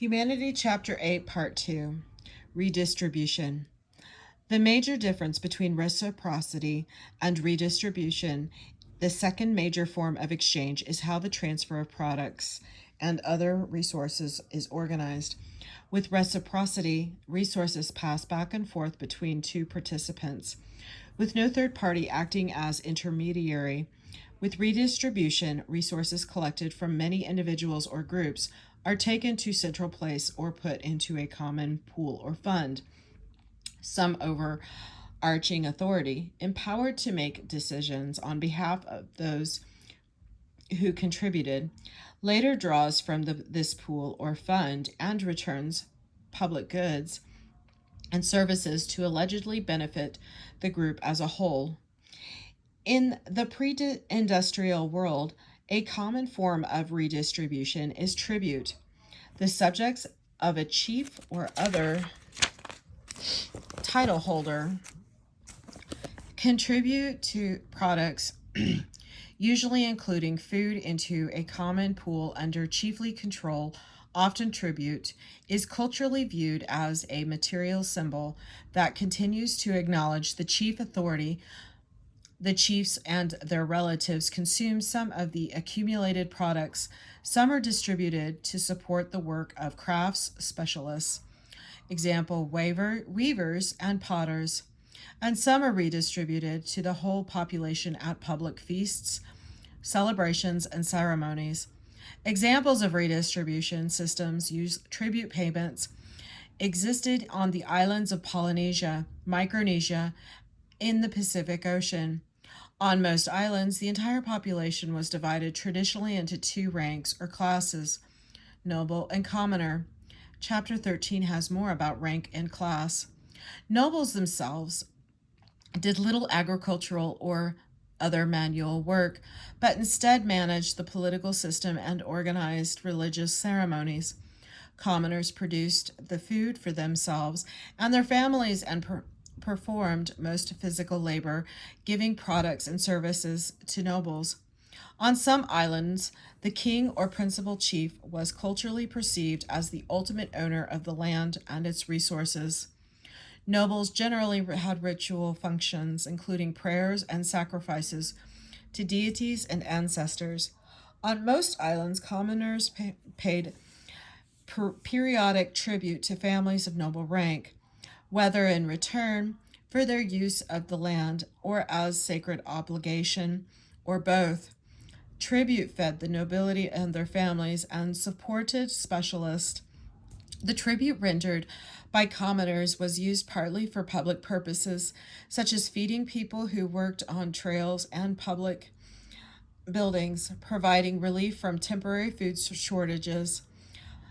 Humanity, Chapter 8, Part 2, Redistribution. The major difference between reciprocity and redistribution, the second major form of exchange, is how the transfer of products and other resources is organized. With reciprocity, resources pass back and forth between two participants, with no third party acting as intermediary. With redistribution, resources collected from many individuals or groups are taken to central place or put into a common pool or fund. Some overarching authority, empowered to make decisions on behalf of those who contributed, later draws from this pool or fund and returns public goods and services to allegedly benefit the group as a whole. In the pre-industrial world, a common form of redistribution is tribute. The subjects of a chief or other title holder contribute to products, usually including food, into a common pool under chiefly control. Often tribute is culturally viewed as a material symbol that continues to acknowledge the chief authority. The chiefs and their relatives consume some of the accumulated products. Some are distributed to support the work of crafts specialists, example, weavers and potters, and some are redistributed to the whole population at public feasts, celebrations, and ceremonies. Examples of redistribution systems use tribute payments existed on the islands of Polynesia, Micronesia, in the Pacific Ocean. On most islands, the entire population was divided traditionally into two ranks or classes, noble and commoner. Chapter 13 has more about rank and class. Nobles themselves did little agricultural or other manual work, but instead managed the political system and organized religious ceremonies. Commoners produced the food for themselves and their families and performed most physical labor, giving products and services to nobles. On some islands, the king or principal chief was culturally perceived as the ultimate owner of the land and its resources. Nobles generally had ritual functions, including prayers and sacrifices to deities and ancestors. On most islands, commoners paid periodic tribute to families of noble rank, whether in return for their use of the land or as sacred obligation, or both. Tribute fed the nobility and their families and supported specialists. The tribute rendered by commoners was used partly for public purposes, such as feeding people who worked on trails and public buildings, providing relief from temporary food shortages,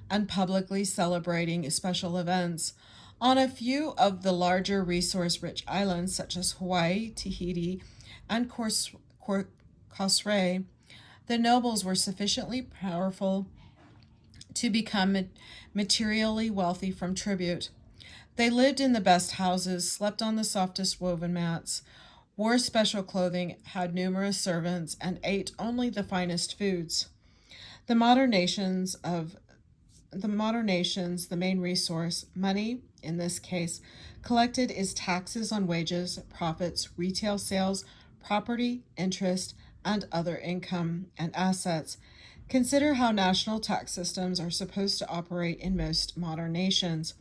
and publicly celebrating special events. On a few of the larger resource-rich islands, such as Hawaii, Tahiti, and Kosrae, the nobles were sufficiently powerful to become materially wealthy from tribute. They lived in the best houses, slept on the softest woven mats, wore special clothing, had numerous servants, and ate only the finest foods. The modern nations, the main resource, money, in this case, collected is taxes on wages, profits, retail sales, property, interest, and other income and assets. Consider how national tax systems are supposed to operate in most modern nations.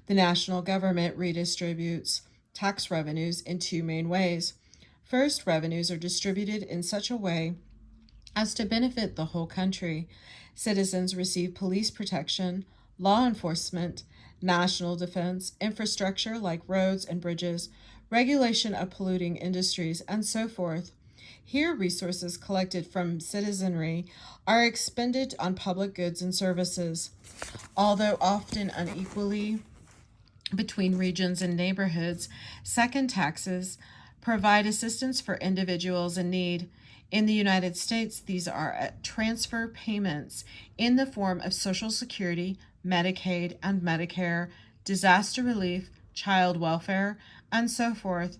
The national government redistributes tax revenues in two main ways. First, revenues are distributed in such a way as to benefit the whole country. Citizens receive police protection, law enforcement, national defense, infrastructure like roads and bridges, regulation of polluting industries, and so forth. Here, resources collected from citizenry are expended on public goods and services. Although often unequally between regions and neighborhoods, second taxes provide assistance for individuals in need. In the United States, these are transfer payments in the form of Social Security, Medicaid and Medicare, disaster relief, child welfare, and so forth.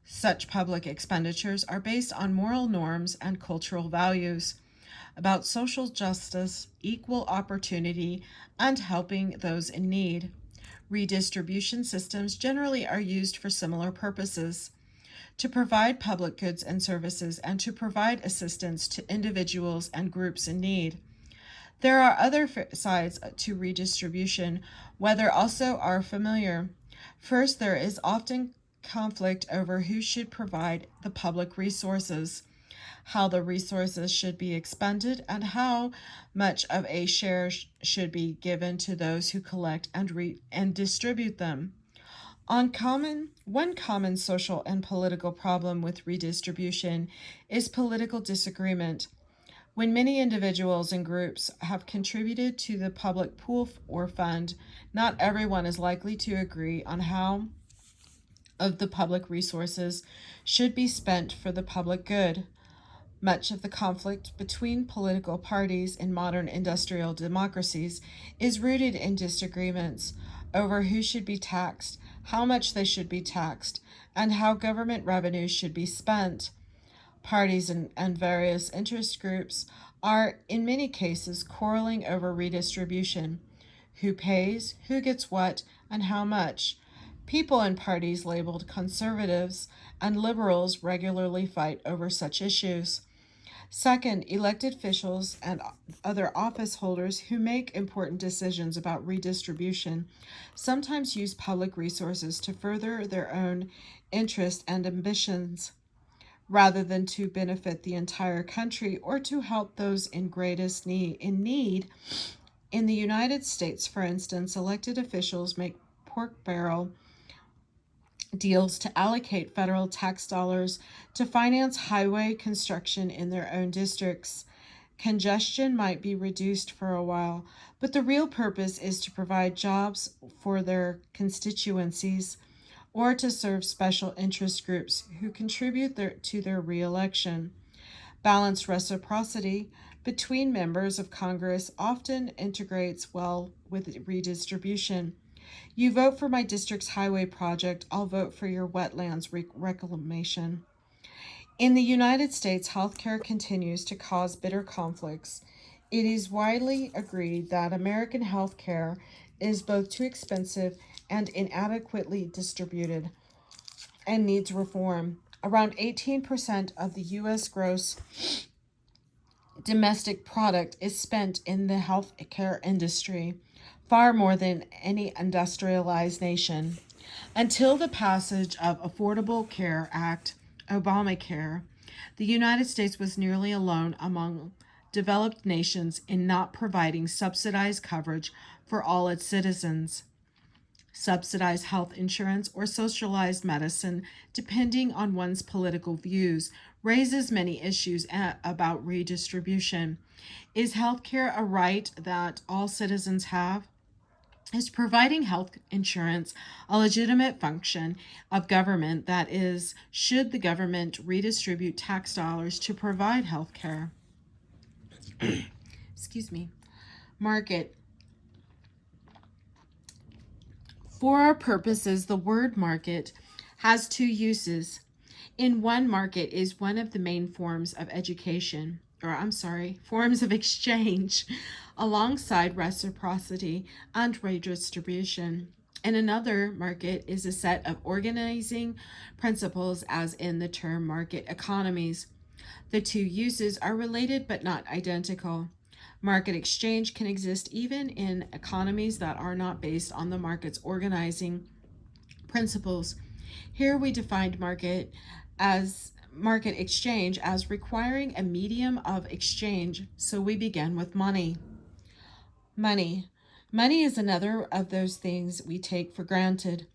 Such public expenditures are based on moral norms and cultural values. about social justice, equal opportunity, and helping those in need. Redistribution systems generally are used for similar purposes: to provide public goods and services and to provide assistance to individuals and groups in need. There are other sides to redistribution, whether also are familiar. First, there is often conflict over who should provide the public resources, how the resources should be expended, and how much of a share should be given to those who collect and distribute them. One common social and political problem with redistribution is political disagreement. When many individuals and groups have contributed to the public pool or fund, not everyone is likely to agree on how of the public resources should be spent for the public good. Much of the conflict between political parties in modern industrial democracies is rooted in disagreements over who should be taxed, how much they should be taxed, and how government revenues should be spent. Parties and various interest groups are, in many cases, quarreling over redistribution: who pays, who gets what, and how much. People in parties labeled conservatives and liberals regularly fight over such issues. Second, elected officials and other office holders who make important decisions about redistribution sometimes use public resources to further their own interests and ambitions, rather than to benefit the entire country or to help those in greatest need. In the United States, for instance, elected officials make pork barrel deals to allocate federal tax dollars to finance highway construction in their own districts. Congestion might be reduced for a while, but the real purpose is to provide jobs for their constituencies or to serve special interest groups who contribute to their reelection. Balanced reciprocity between members of Congress often integrates well with redistribution. You vote for my district's highway project, I'll vote for your wetlands reclamation. In the United States, healthcare continues to cause bitter conflicts. It is widely agreed that American healthcare is both too expensive and inadequately distributed and needs reform. Around 18% of the U.S. gross domestic product is spent in the healthcare industry, far more than any industrialized nation. Until the passage of Affordable Care Act, Obamacare, the United States was nearly alone among developed nations in not providing subsidized coverage for all its citizens. Subsidized health insurance or socialized medicine, depending on one's political views, raises many issues about redistribution. Is healthcare a right that all citizens have? Is providing health insurance a legitimate function of government? That is, should the government redistribute tax dollars to provide health care? Excuse me. Market. For our purposes, the word market has two uses. In one, market is one of the main forms of forms of exchange, alongside reciprocity and redistribution. In another, market is a set of organizing principles, as in the term market economies. The two uses are related but not identical. Market exchange can exist even in economies that are not based on the market's organizing principles. Here we defined market exchange as requiring a medium of exchange, so we begin with money. Money. Money is another of those things we take for granted,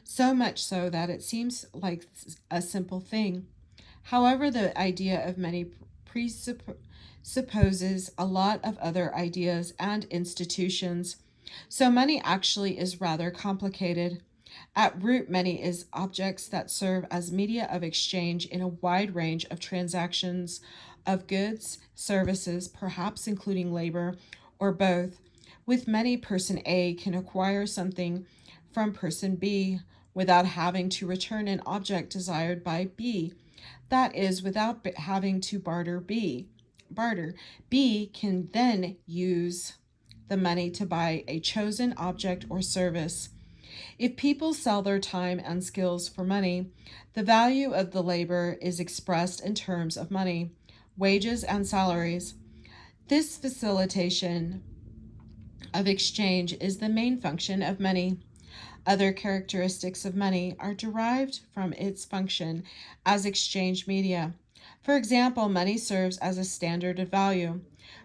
so much so that it seems like a simple thing. However, the idea of money presupposes a lot of other ideas and institutions, so money actually is rather complicated. At root, money is objects that serve as media of exchange in a wide range of transactions of goods, services, perhaps including labor, or both. With money, person A can acquire something from person B without having to return an object desired by B. That is, without having to barter B. barter. B can then use the money to buy a chosen object or service. If people sell their time and skills for money, the value of the labor is expressed in terms of money, wages, and salaries. This facilitation of exchange is the main function of money. Other characteristics of money are derived from its function as exchange media. For example, money serves as a standard of value.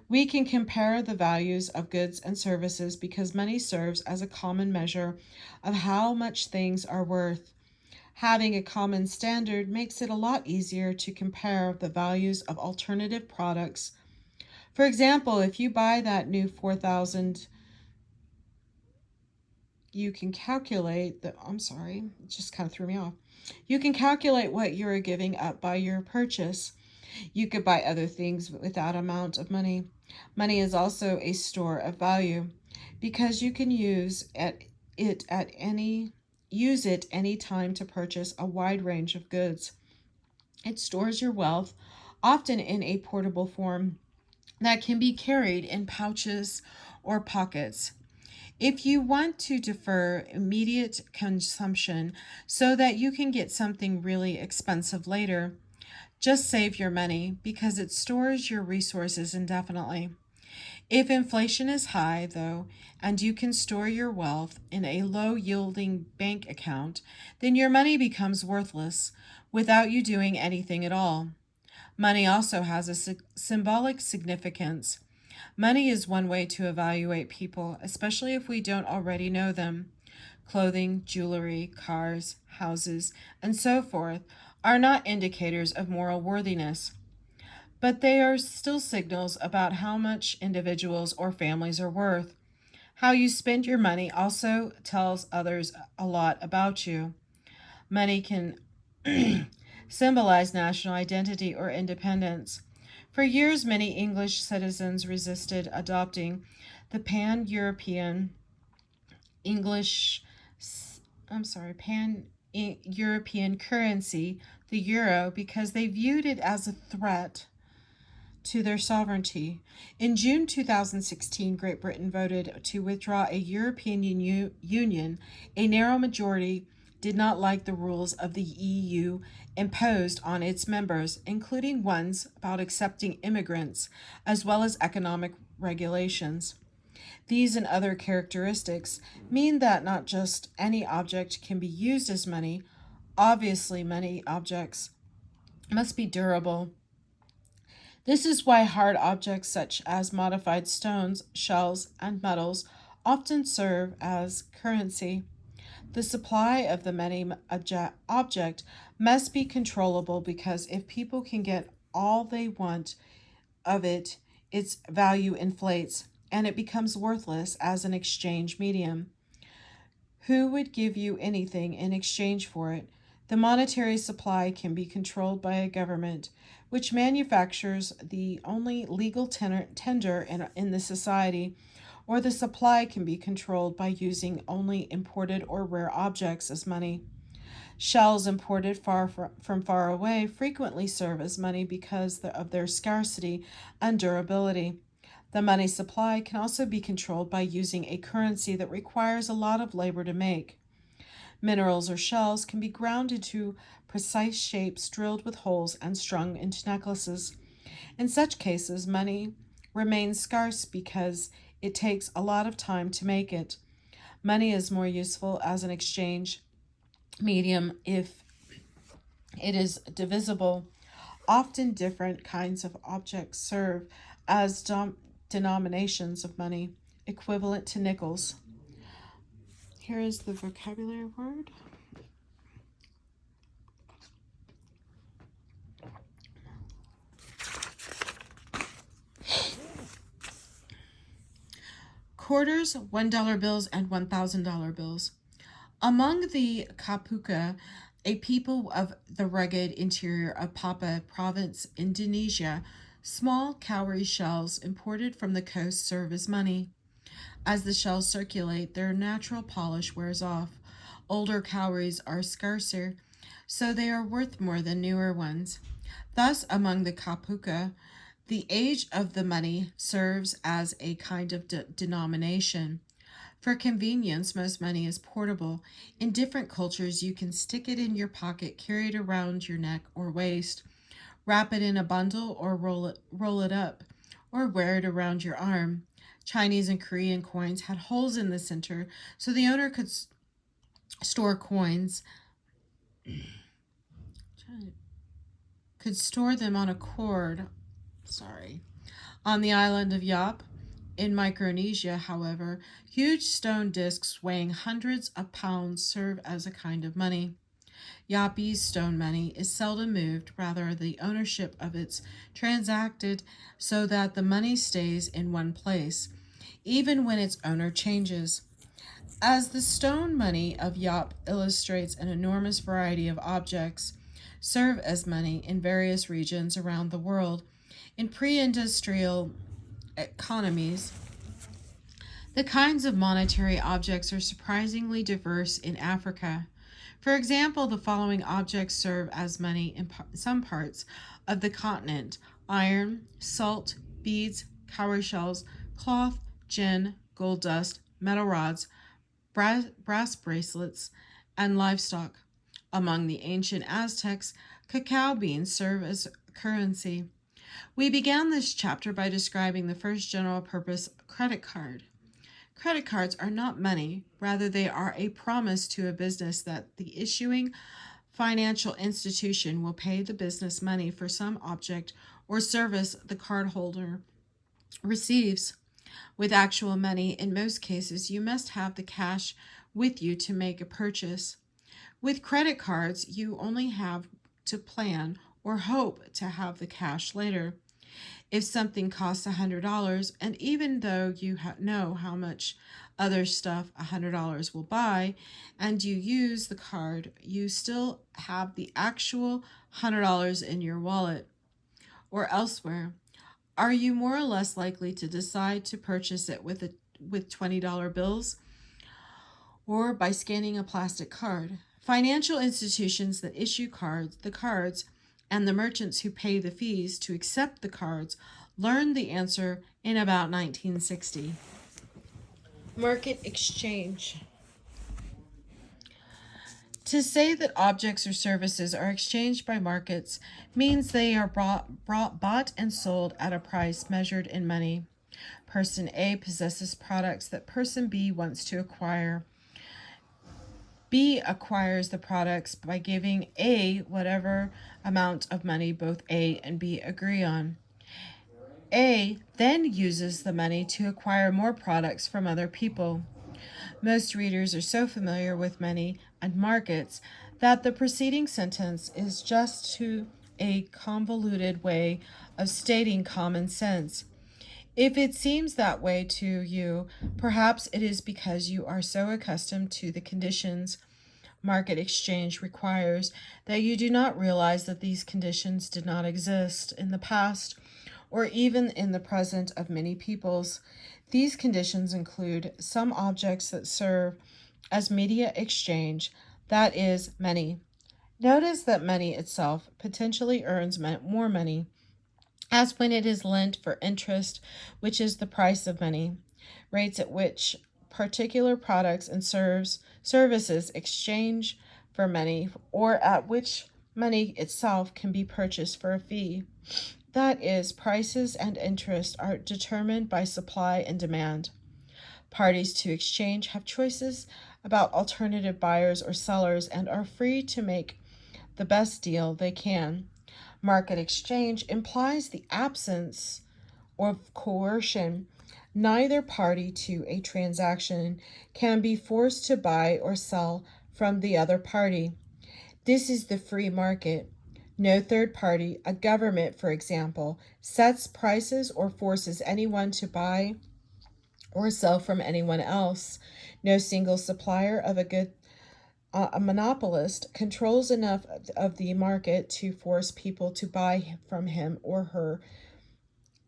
We can compare the values of goods and services because money serves as a common measure of how much things are worth. Having a common standard makes it a lot easier to compare the values of alternative products. For example, if you buy that new 4,000, you can calculate the, I'm sorry, it just kind of threw me off. You can calculate what you are giving up by your purchase. You could buy other things with that amount of money. Money is also a store of value because you can use it any time to purchase a wide range of goods. It stores your wealth, often in a portable form that can be carried in pouches or pockets. If you want to defer immediate consumption so that you can get something really expensive later, just save your money because it stores your resources indefinitely. If inflation is high, though, and you can store your wealth in a low yielding bank account, then your money becomes worthless without you doing anything at all. Money also has a symbolic significance. Money is one way to evaluate people, especially if we don't already know them. Clothing, jewelry, cars, houses, and so forth are not indicators of moral worthiness, but they are still signals about how much individuals or families are worth. How you spend your money also tells others a lot about you. Money can symbolize national identity or independence. For years, many English citizens resisted adopting the English, pan European currency, the euro, because they viewed it as a threat to their sovereignty. In June 2016, Great Britain voted to withdraw a European Union. A narrow majority did not like the rules of the EU imposed on its members, including ones about accepting immigrants, as well as economic regulations. These and other characteristics mean that not just any object can be used as money. Obviously, many objects must be durable. This is why hard objects such as modified stones, shells, and metals often serve as currency. The supply of the money object must be controllable because if people can get all they want of it, its value inflates and it becomes worthless as an exchange medium. Who would give you anything in exchange for it? The monetary supply can be controlled by a government, which manufactures the only legal tender in the society, or the supply can be controlled by using only imported or rare objects as money. Shells imported from far away frequently serve as money because of their scarcity and durability. The money supply can also be controlled by using a currency that requires a lot of labor to make. Minerals or shells can be ground into precise shapes drilled with holes and strung into necklaces. In such cases, money remains scarce because it takes a lot of time to make it. Money is more useful as an exchange medium if it is divisible. Often different kinds of objects serve as denominations of money, equivalent to nickels. Here is the vocabulary word. Quarters, $1 bills, and $1,000 bills. Among the Kapuka, a people of the rugged interior of Papua Province, Indonesia, small cowrie shells imported from the coast serve as money. As the shells circulate, their natural polish wears off. Older cowries are scarcer, so they are worth more than newer ones. Thus, among the Kapuka, The age of the money serves as a kind of denomination. For convenience, most money is portable. In different cultures, you can stick it in your pocket, carry it around your neck or waist, wrap it in a bundle or roll it up, or wear it around your arm. Chinese and Korean coins had holes in the center so the owner store coins could store them on a cord. On the island of Yap, in Micronesia, however, huge stone discs weighing hundreds of pounds serve as a kind of money. Yapi's stone money is seldom moved, rather, the ownership of it's transacted so that the money stays in one place, even when its owner changes. As the stone money of Yap illustrates, an enormous variety of objects serve as money in various regions around the world. In pre industrial economies, the kinds of monetary objects are surprisingly diverse in Africa. For example, the following objects serve as money in some parts of the continent: iron, salt, beads, cowrie shells, cloth, gin, gold dust, metal rods, brass bracelets, and livestock. Among the ancient Aztecs, cacao beans serve as currency. We began this chapter by describing the first general purpose credit card. Credit cards are not money, rather, they are a promise to a business that the issuing financial institution will pay the business money for some object or service the cardholder receives. With actual money, in most cases, you must have the cash with you to make a purchase. With credit cards, you only have to plan or hope to have the cash later. If something costs $100, and even though you know how much other stuff $100 will buy, and you use the card, you still have the actual $100 in your wallet or elsewhere. Are you more or less likely to decide to purchase it with $20 bills or by scanning a plastic card? Financial institutions that issue the cards, and the merchants who pay the fees to accept the cards learned the answer in about 1960. Market exchange. To say that objects or services are exchanged by markets means they are bought and sold at a price measured in money. Person A possesses products that person B wants to acquire. B acquires the products by giving A whatever amount of money both A and B agree on. A then uses the money to acquire more products from other people. Most readers are so familiar with money and markets that the preceding sentence is just a convoluted way of stating common sense. If it seems that way to you, perhaps it is because you are so accustomed to the conditions market exchange requires that you do not realize that these conditions did not exist in the past or even in the present of many peoples. These conditions include some objects that serve as media exchange, that is, money. Notice that money itself potentially earns more money, as when it is lent for interest, which is the price of money, rates at which particular products and services exchange for money, or at which money itself can be purchased for a fee. That is, prices and interest are determined by supply and demand. Parties to exchange have choices about alternative buyers or sellers and are free to make the best deal they can. Market exchange implies the absence of coercion. Neither party to a transaction can be forced to buy or sell from the other party. This is the free market. No third party, a government for example, sets prices or forces anyone to buy or sell from anyone else. No single supplier of a good a monopolist controls enough of the market to force people to buy from him or her.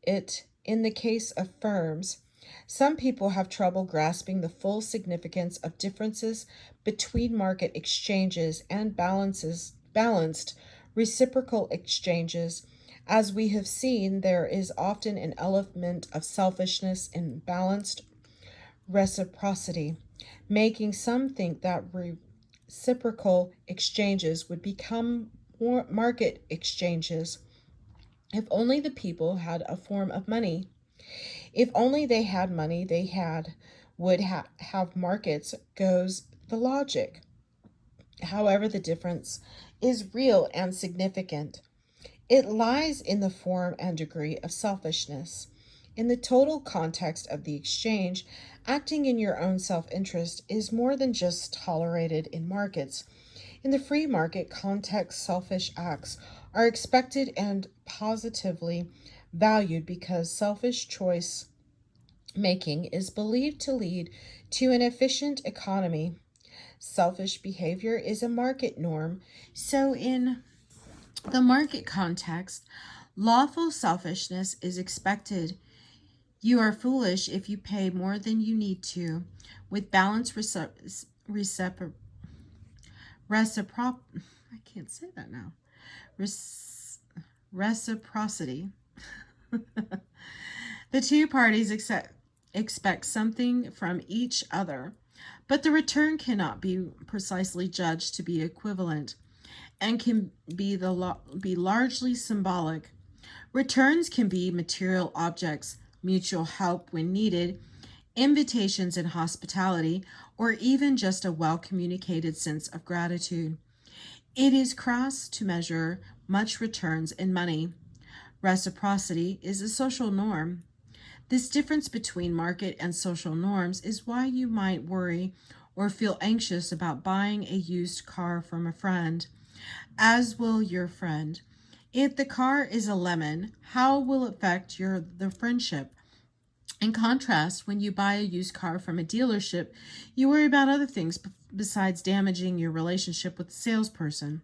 In the case of firms, some people have trouble grasping the full significance of differences between market exchanges and balanced reciprocal exchanges, As we have seen, there is often an element of selfishness in balanced reciprocity, making some think that reciprocal exchanges would become more market exchanges if only the people had a form of money. If only they had money, they would have markets, goes the logic. However, the difference is real and significant. It lies in the form and degree of selfishness. In the total context of the exchange, acting in your own self interest is more than just tolerated in markets. In the free market context, selfish acts are expected and positively valued because selfish choice making is believed to lead to an efficient economy. Selfish behavior is a market norm. So, in the market context, lawful selfishness is expected. You are foolish if you pay more than you need to. With balanced I can't say that now. Reciprocity. The two parties expect something from each other, but the return cannot be precisely judged to be equivalent and can be largely symbolic. Returns can be material objects, mutual help when needed, invitations and hospitality, or even just a well-communicated sense of gratitude. It is crass to measure much returns in money. Reciprocity is a social norm. This difference between market and social norms is why you might worry or feel anxious about buying a used car from a friend, as will your friend. If the car is a lemon, how will it affect the friendship? In contrast, when you buy a used car from a dealership, you worry about other things besides damaging your relationship with the salesperson.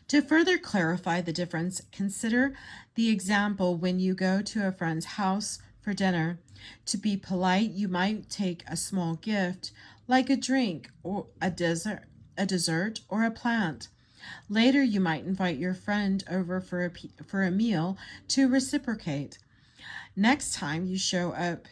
To further clarify the difference, consider the example when you go to a friend's house for dinner. To be polite, you might take a small gift, like a drink or a dessert or a plant. Later, you might invite your friend over for a meal to reciprocate. Next time you show up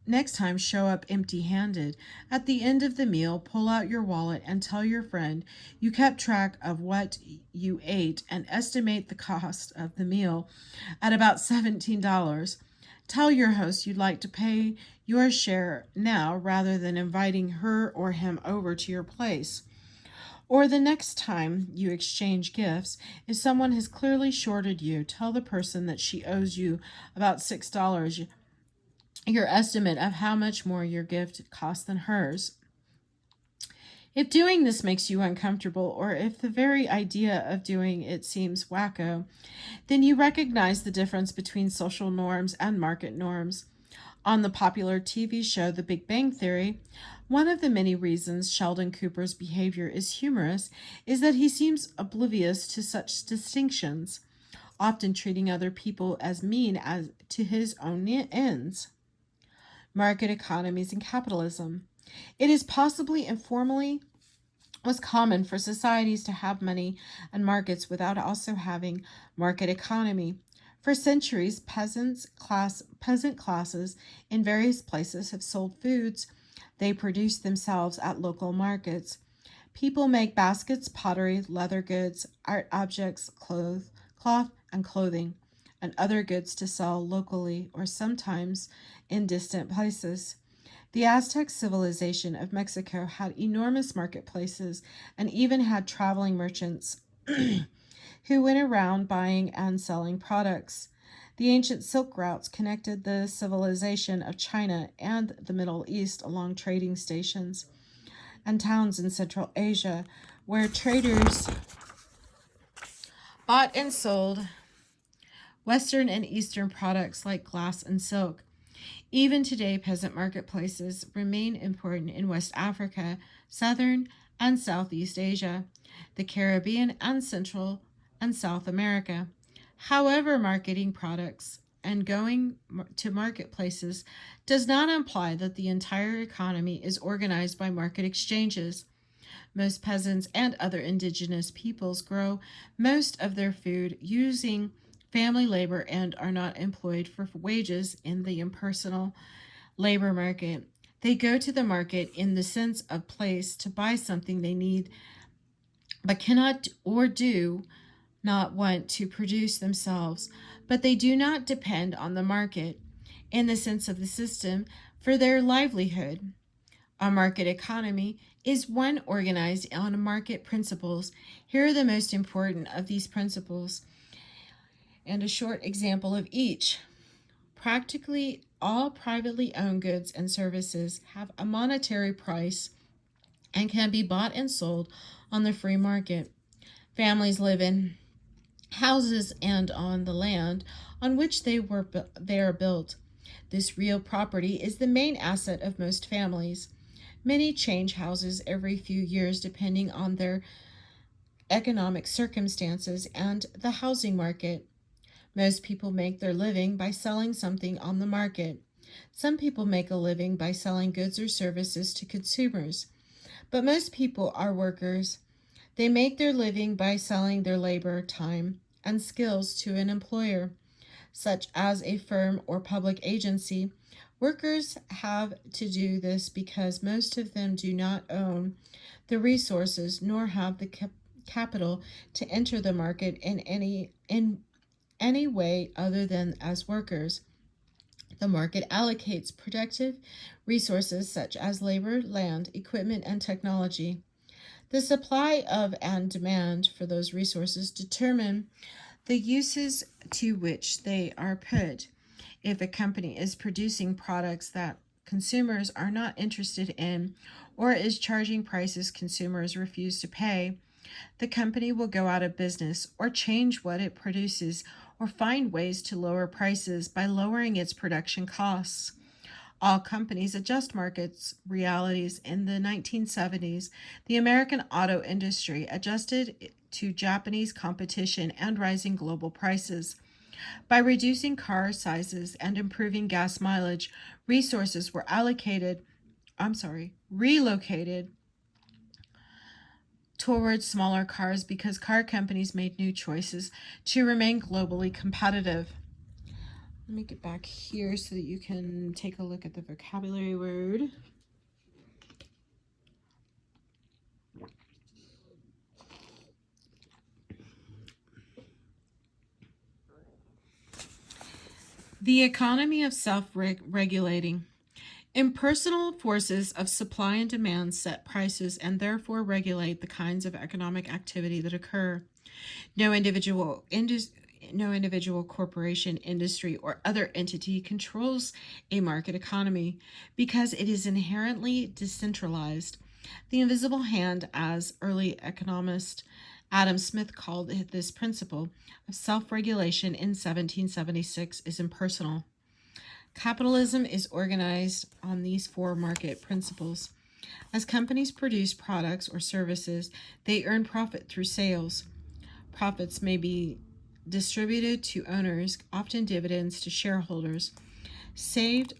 Next time, show up empty handed. At the end of the meal, pull out your wallet and tell your friend you kept track of what you ate and estimate the cost of the meal at about $17. Tell your host you'd like to pay your share now rather than inviting her or him over to your place. Or the next time you exchange gifts, if someone has clearly shorted you, tell the person that she owes you about $6, your estimate of how much more your gift cost than hers. If doing this makes you uncomfortable, or if the very idea of doing it seems wacko, then you recognize the difference between social norms and market norms. On the popular TV show The Big Bang Theory, one of the many reasons Sheldon Cooper's behavior is humorous is that he seems oblivious to such distinctions, often treating other people as mean as to his own ends. Market economies and capitalism. It is possibly informally was common for societies to have money and markets without also having market economy. For centuries, peasant classes in various places have sold foods they produce themselves at local markets. People make baskets, pottery, leather goods, art objects, cloth and clothing, and other goods to sell locally or sometimes in distant places. The Aztec civilization of Mexico had enormous marketplaces and even had traveling merchants who went around buying and selling products. The ancient silk routes connected the civilization of China and the Middle East along trading stations and towns in Central Asia, where traders bought and sold Western and Eastern products like glass and silk. Even today, peasant marketplaces remain important in West Africa, Southern and Southeast Asia, the Caribbean, and Central and South America. However, marketing products and going to marketplaces does not imply that the entire economy is organized by market exchanges. Most peasants and other indigenous peoples grow most of their food using family labor and are not employed for wages in the impersonal labor market. They go to the market in the sense of place to buy something they need but cannot or do not want to produce themselves, but they do not depend on the market in the sense of the system for their livelihood. A market economy is one organized on market principles. Here are the most important of these principles and a short example of each. Practically all privately owned goods and services have a monetary price and can be bought and sold on the free market. Families live in houses and on the land on which they are built. This real property is the main asset of most families. Many change houses every few years depending on their economic circumstances and the housing market. Most people make their living by selling something on the market. Some people make a living by selling goods or services to consumers, but most people are workers. They make their living by selling their labor, time, and skills to an employer, such as a firm or public agency. Workers have to do this because most of them do not own the resources nor have the capital to enter the market in any way other than as workers. The market allocates productive resources such as labor, land, equipment, and technology. The supply of and demand for those resources determine the uses to which they are put. If a company is producing products that consumers are not interested in or is charging prices consumers refuse to pay, the company will go out of business or change what it produces or find ways to lower prices by lowering its production costs. All companies adjust markets realities. In the 1970s, the American auto industry adjusted to Japanese competition and rising global prices. By reducing car sizes and improving gas mileage, resources were relocated towards smaller cars because car companies made new choices to remain globally competitive. Let me get back here so that you can take a look at the vocabulary word. The economy of self-regulating. Impersonal forces of supply and demand set prices and therefore regulate the kinds of economic activity that occur. No no individual corporation, industry, or other entity controls a market economy because it is inherently decentralized. The invisible hand, as early economist Adam Smith called this principle of self regulation in 1776, is impersonal. Capitalism is organized on these four market principles. As companies produce products or services, they earn profit through sales. Profits may be distributed to owners, often dividends to shareholders, saved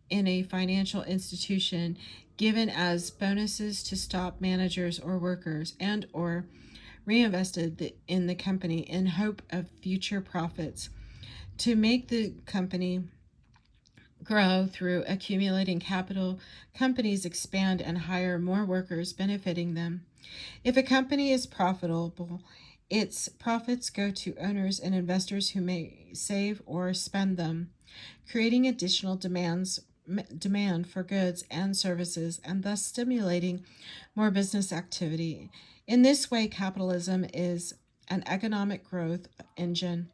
in a financial institution, given as bonuses to top managers or workers, and or reinvested in the company in hope of future profits. To make the company grow through accumulating capital, companies expand and hire more workers, benefiting them. If a company is profitable, its profits go to owners and investors who may save or spend them, creating additional demand for goods and services and thus stimulating more business activity. In this way, capitalism is an economic growth engine.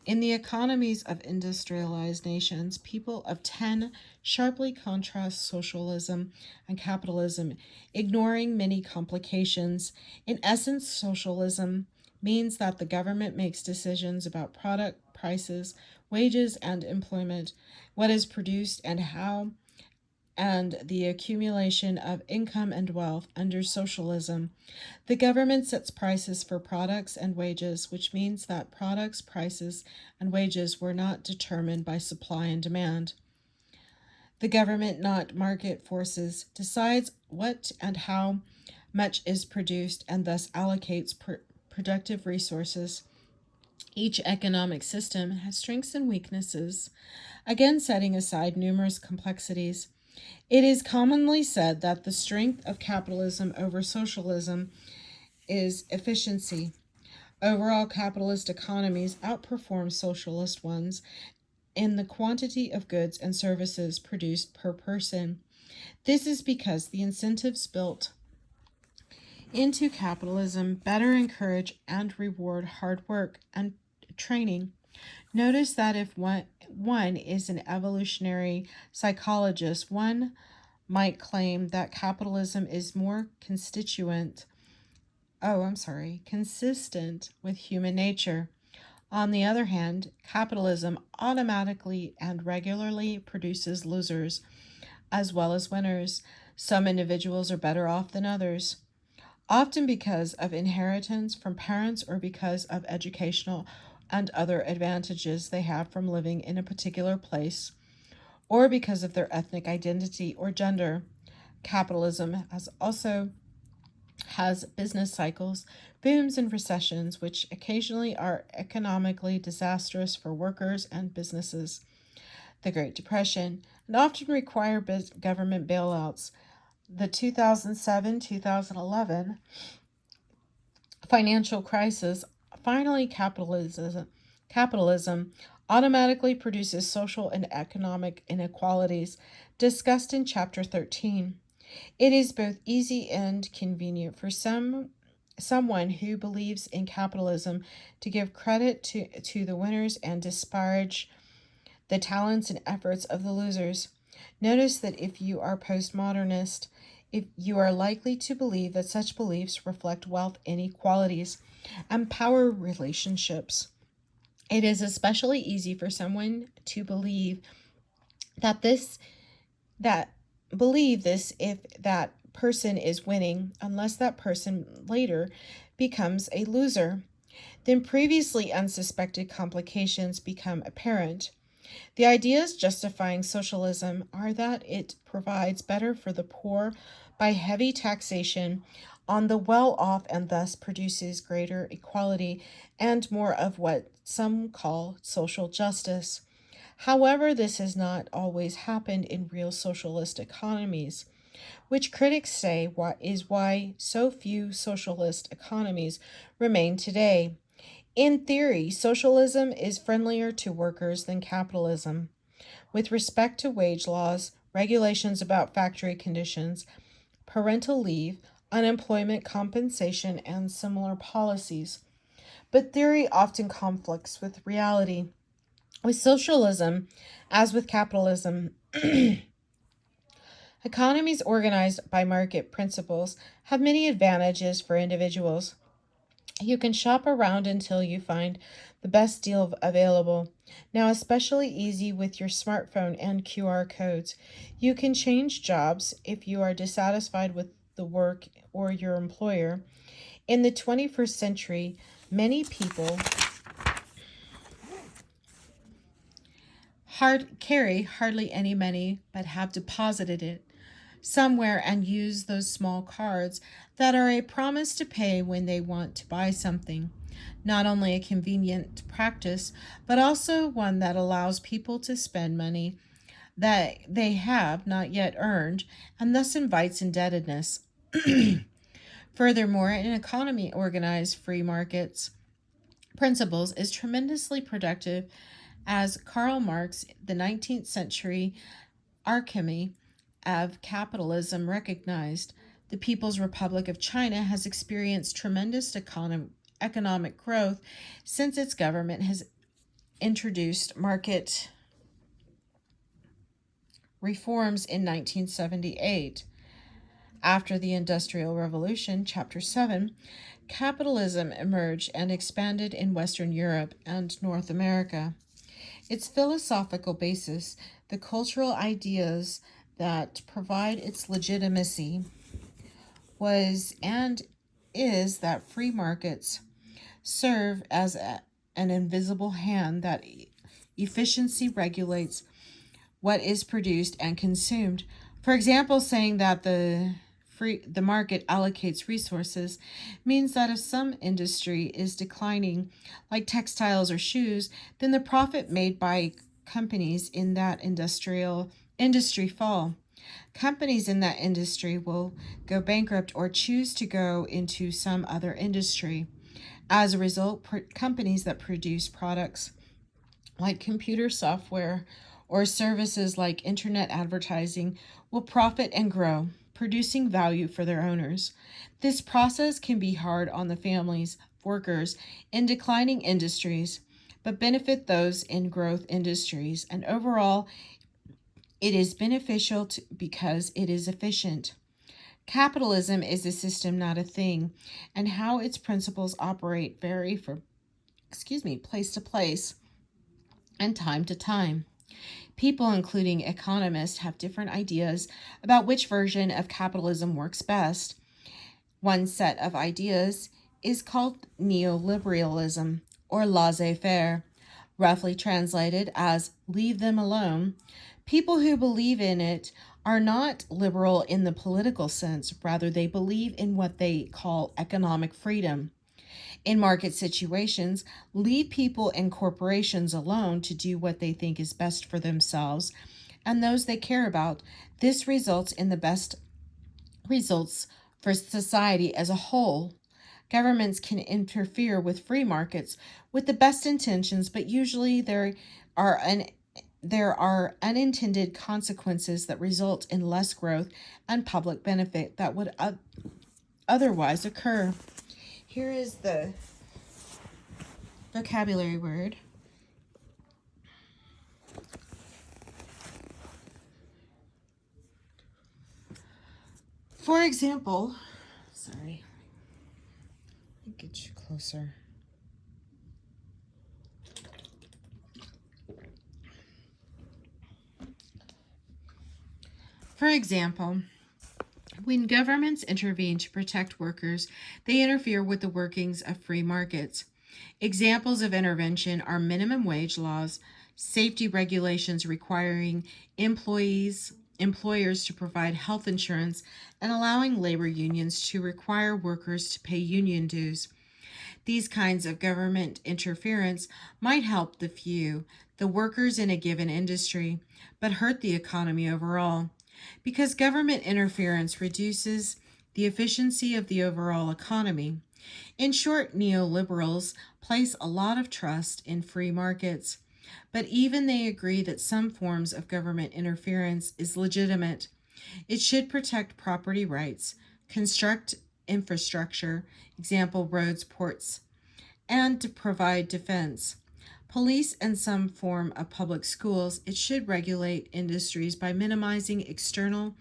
In the economies of industrialized nations, people of 10 sharply contrast socialism and capitalism, ignoring many complications. In essence, socialism means that the government makes decisions about product prices, wages, and employment, what is produced and how, and the accumulation of income and wealth. Under socialism, the government sets prices for products and wages, which means that products, prices, and wages were not determined by supply and demand. The government, not market forces, decides what and how Much is produced and thus allocates productive resources. Each economic system has strengths and weaknesses, again, setting aside numerous complexities. It is commonly said that the strength of capitalism over socialism is efficiency. Overall, capitalist economies outperform socialist ones in the quantity of goods and services produced per person. This is because the incentives built into capitalism better encourage and reward hard work and training. Notice that if one is an evolutionary psychologist, one might claim that capitalism is more consistent with human nature. On the other hand, capitalism automatically and regularly produces losers as well as winners. Some individuals are better off than others, often because of inheritance from parents or because of educational and other advantages they have from living in a particular place, or because of their ethnic identity or gender. Capitalism has business cycles, booms and recessions, which occasionally are economically disastrous for workers and businesses. The Great Depression, and often require government bailouts. The 2007 2011 financial crisis. Finally, capitalism automatically produces social and economic inequalities, discussed in Chapter 13. It is both easy and convenient for someone who believes in capitalism to give credit to the winners and disparage the talents and efforts of the losers. Notice that if you are postmodernist, if you are likely to believe that such beliefs reflect wealth inequalities and power relationships. It is especially easy for someone to that this that believe this if that person is winning, unless that person later becomes a loser. Then previously unsuspected complications become apparent. The ideas justifying socialism are that it provides better for the poor by heavy taxation on the well off and thus produces greater equality and more of what some call social justice. However, this has not always happened in real socialist economies, which critics say is why so few socialist economies remain today. In theory, socialism is friendlier to workers than capitalism. With respect to wage laws, regulations about factory conditions, parental leave, unemployment compensation, and similar policies. But theory often conflicts with reality. With socialism, as with capitalism, economies organized by market principles have many advantages for individuals. You can shop around until you find the best deal available. Now, especially easy with your smartphone and QR codes. You can change jobs if you are dissatisfied with the work or your employer. In the 21st century, many people carry hardly any money but have deposited it somewhere and use those small cards that are a promise to pay when they want to buy something. Not only a convenient practice, but also one that allows people to spend money that they have not yet earned and thus invites indebtedness. Furthermore, an economy organized free markets principles is tremendously productive, as Karl Marx, the 19th century alchemy of capitalism, recognized. The People's Republic of China has experienced tremendous economic growth since its government has introduced market reforms in 1978. After the Industrial Revolution, Chapter 7, capitalism emerged and expanded in Western Europe and North America. Its philosophical basis, the cultural ideas that provide its legitimacy, was and is that free markets serve as an invisible hand that efficiency regulates what is produced and consumed. For example, saying that the the market allocates resources means that if some industry is declining, like textiles or shoes, then the profit made by companies in that industry fall. Companies in that industry will go bankrupt or choose to go into some other industry. As a result, companies that produce products like computer software or services like internet advertising will profit and grow, producing value for their owners. This process can be hard on the families, workers in declining industries, but benefit those in growth industries. And overall, it is beneficial because it is efficient. Capitalism is a system, not a thing, and how its principles operate vary from place to place and time to time. People, including economists, have different ideas about which version of capitalism works best. One set of ideas is called neoliberalism or laissez faire, roughly translated as leave them alone. People who believe in it are not liberal in the political sense, rather, they believe in what they call economic freedom. In market situations, leave people and corporations alone to do what they think is best for themselves and those they care about. This results in the best results for society as a whole. Governments can interfere with free markets with the best intentions, but usually are there are unintended consequences that result in less growth and public benefit that would otherwise occur. Here is the vocabulary word. For example, sorry, let me get you closer. For example, when governments intervene to protect workers, they interfere with the workings of free markets. Examples of intervention are minimum wage laws, safety regulations requiring employers to provide health insurance, and allowing labor unions to require workers to pay union dues. These kinds of government interference might help the few, the workers in a given industry, but hurt the economy overall. Because government interference reduces the efficiency of the overall economy. In short, neoliberals place a lot of trust in free markets, but even they agree that some forms of government interference is legitimate. It should protect property rights, construct infrastructure, example roads, ports, and to provide defense. Police and some form of public schools, it should regulate industries by minimizing external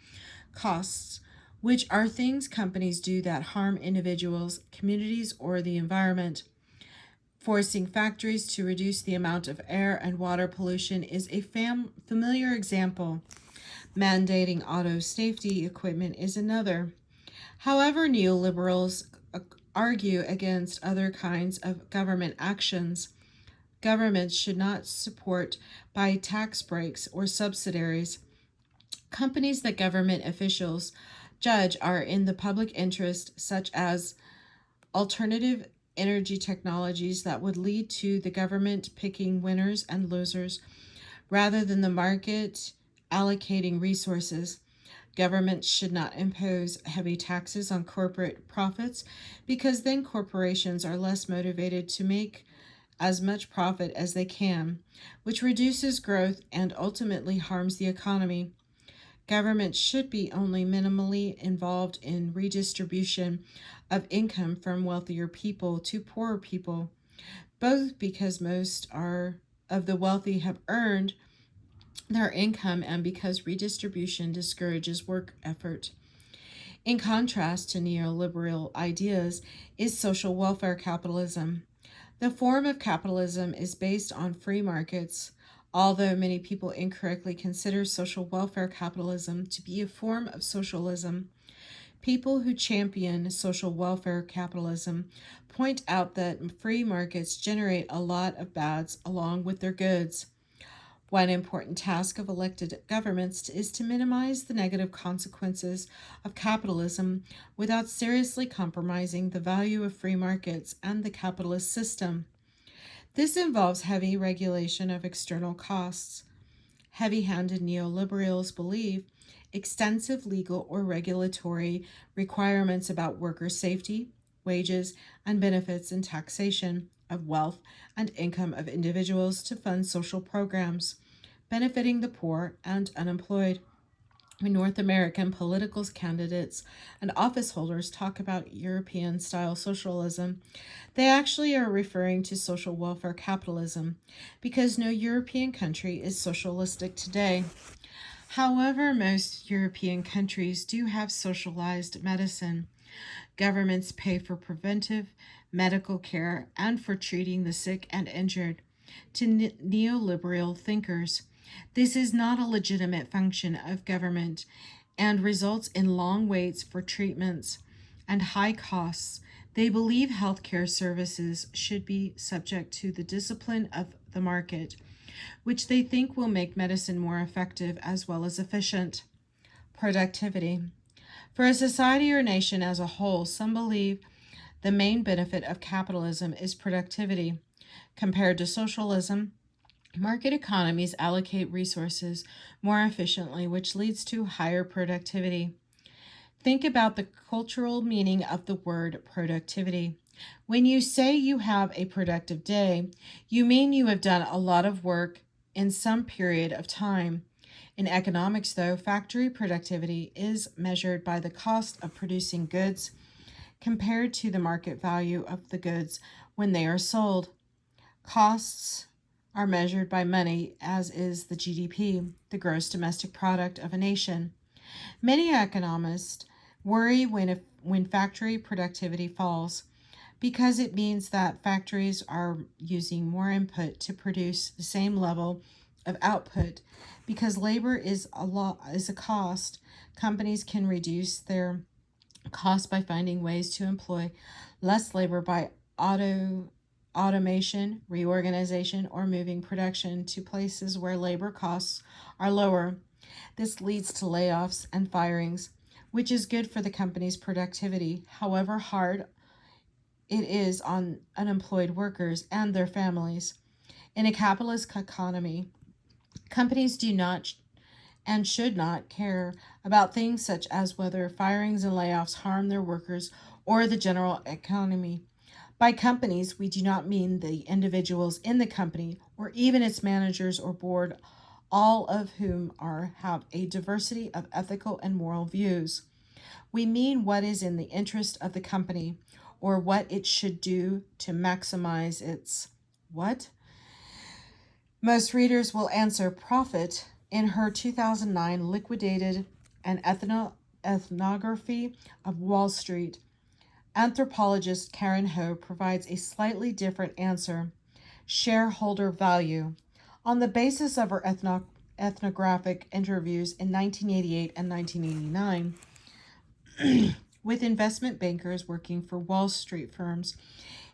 costs, which are things companies do that harm individuals, communities, or the environment. Forcing factories to reduce the amount of air and water pollution is a familiar example. Mandating auto safety equipment is another. However, neoliberals argue against other kinds of government actions. Governments should not support by tax breaks or subsidies. Companies that government officials judge are in the public interest, such as alternative energy technologies that would lead to the government picking winners and losers rather than the market allocating resources. Governments should not impose heavy taxes on corporate profits because then corporations are less motivated to make as much profit as they can, which reduces growth and ultimately harms the economy. Government should be only minimally involved in redistribution of income from wealthier people to poorer people, both because of the wealthy have earned their income and because redistribution discourages work effort. In contrast to neoliberal ideas is social welfare capitalism. The form of capitalism is based on free markets, although many people incorrectly consider social welfare capitalism to be a form of socialism. People who champion social welfare capitalism point out that free markets generate a lot of bads along with their goods. One important task of elected governments is to minimize the negative consequences of capitalism without seriously compromising the value of free markets and the capitalist system. This involves heavy regulation of external costs. Heavy handed neoliberals believe extensive legal or regulatory requirements about worker safety, wages, and benefits and taxation of wealth and income of individuals to fund social programs benefiting the poor and unemployed. When North American political candidates and office holders talk about European style socialism, they actually are referring to social welfare capitalism because no European country is socialistic today. However, most European countries do have socialized medicine. Governments pay for preventive medical care and for treating the sick and injured. To neoliberal thinkers, this is not a legitimate function of government and results in long waits for treatments and high costs. They believe healthcare services should be subject to the discipline of the market, which they think will make medicine more effective as well as efficient. Productivity. For a society or nation as a whole, some believe the main benefit of capitalism is productivity. Compared to socialism, market economies allocate resources more efficiently, which leads to higher productivity. Think about the cultural meaning of the word productivity. When you say you have a productive day, you mean you have done a lot of work in some period of time. In economics, though, factory productivity is measured by the cost of producing goods compared to the market value of the goods when they are sold. Costs are measured by money, as is the GDP, the gross domestic product of a nation. Many economists worry when factory productivity falls because it means that factories are using more input to produce the same level of output. Because labor is a cost, companies can reduce their cost by finding ways to employ less labor by automation, reorganization, or moving production to places where labor costs are lower. This leads to layoffs and firings, which is good for the company's productivity. However hard it is on unemployed workers and their families. In a capitalist economy, companies do not and should not care about things such as whether firings and layoffs harm their workers or the general economy. By companies, we do not mean the individuals in the company or even its managers or board, all of whom have a diversity of ethical and moral views. We mean what is in the interest of the company or what it should do to maximize its what? Most readers will answer profit in her 2009 liquidated an ethnography of Wall Street. Anthropologist Karen Ho provides a slightly different answer: shareholder value. On the basis of her ethnographic interviews in 1988 and 1989 with investment bankers working for Wall Street firms,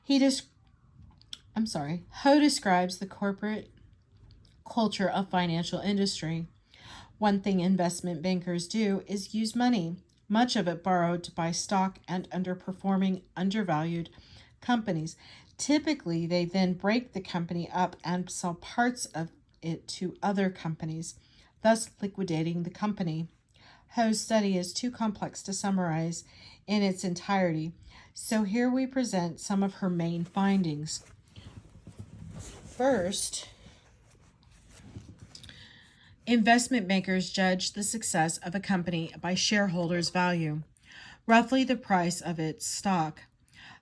Ho describes the corporate culture of financial industry. One thing investment bankers do is use money, much of it borrowed to buy stock and underperforming, undervalued companies. Typically, they then break the company up and sell parts of it to other companies, thus liquidating the company. Ho's study is too complex to summarize in its entirety, so here we present some of her main findings. First, investment bankers judge the success of a company by shareholders' value, roughly the price of its stock.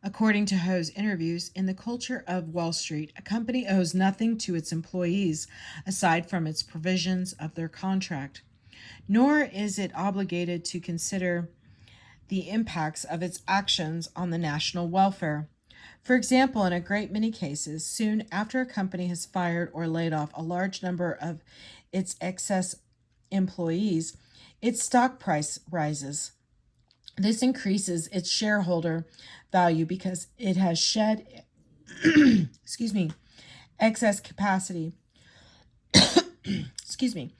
According to Ho's interviews, in the culture of Wall Street, a company owes nothing to its employees aside from its provisions of their contract, nor is it obligated to consider the impacts of its actions on the national welfare. For example, in a great many cases, soon after a company has fired or laid off a large number of its excess employees, its stock price rises. This increases its shareholder value because it has shed excess capacity. excuse me,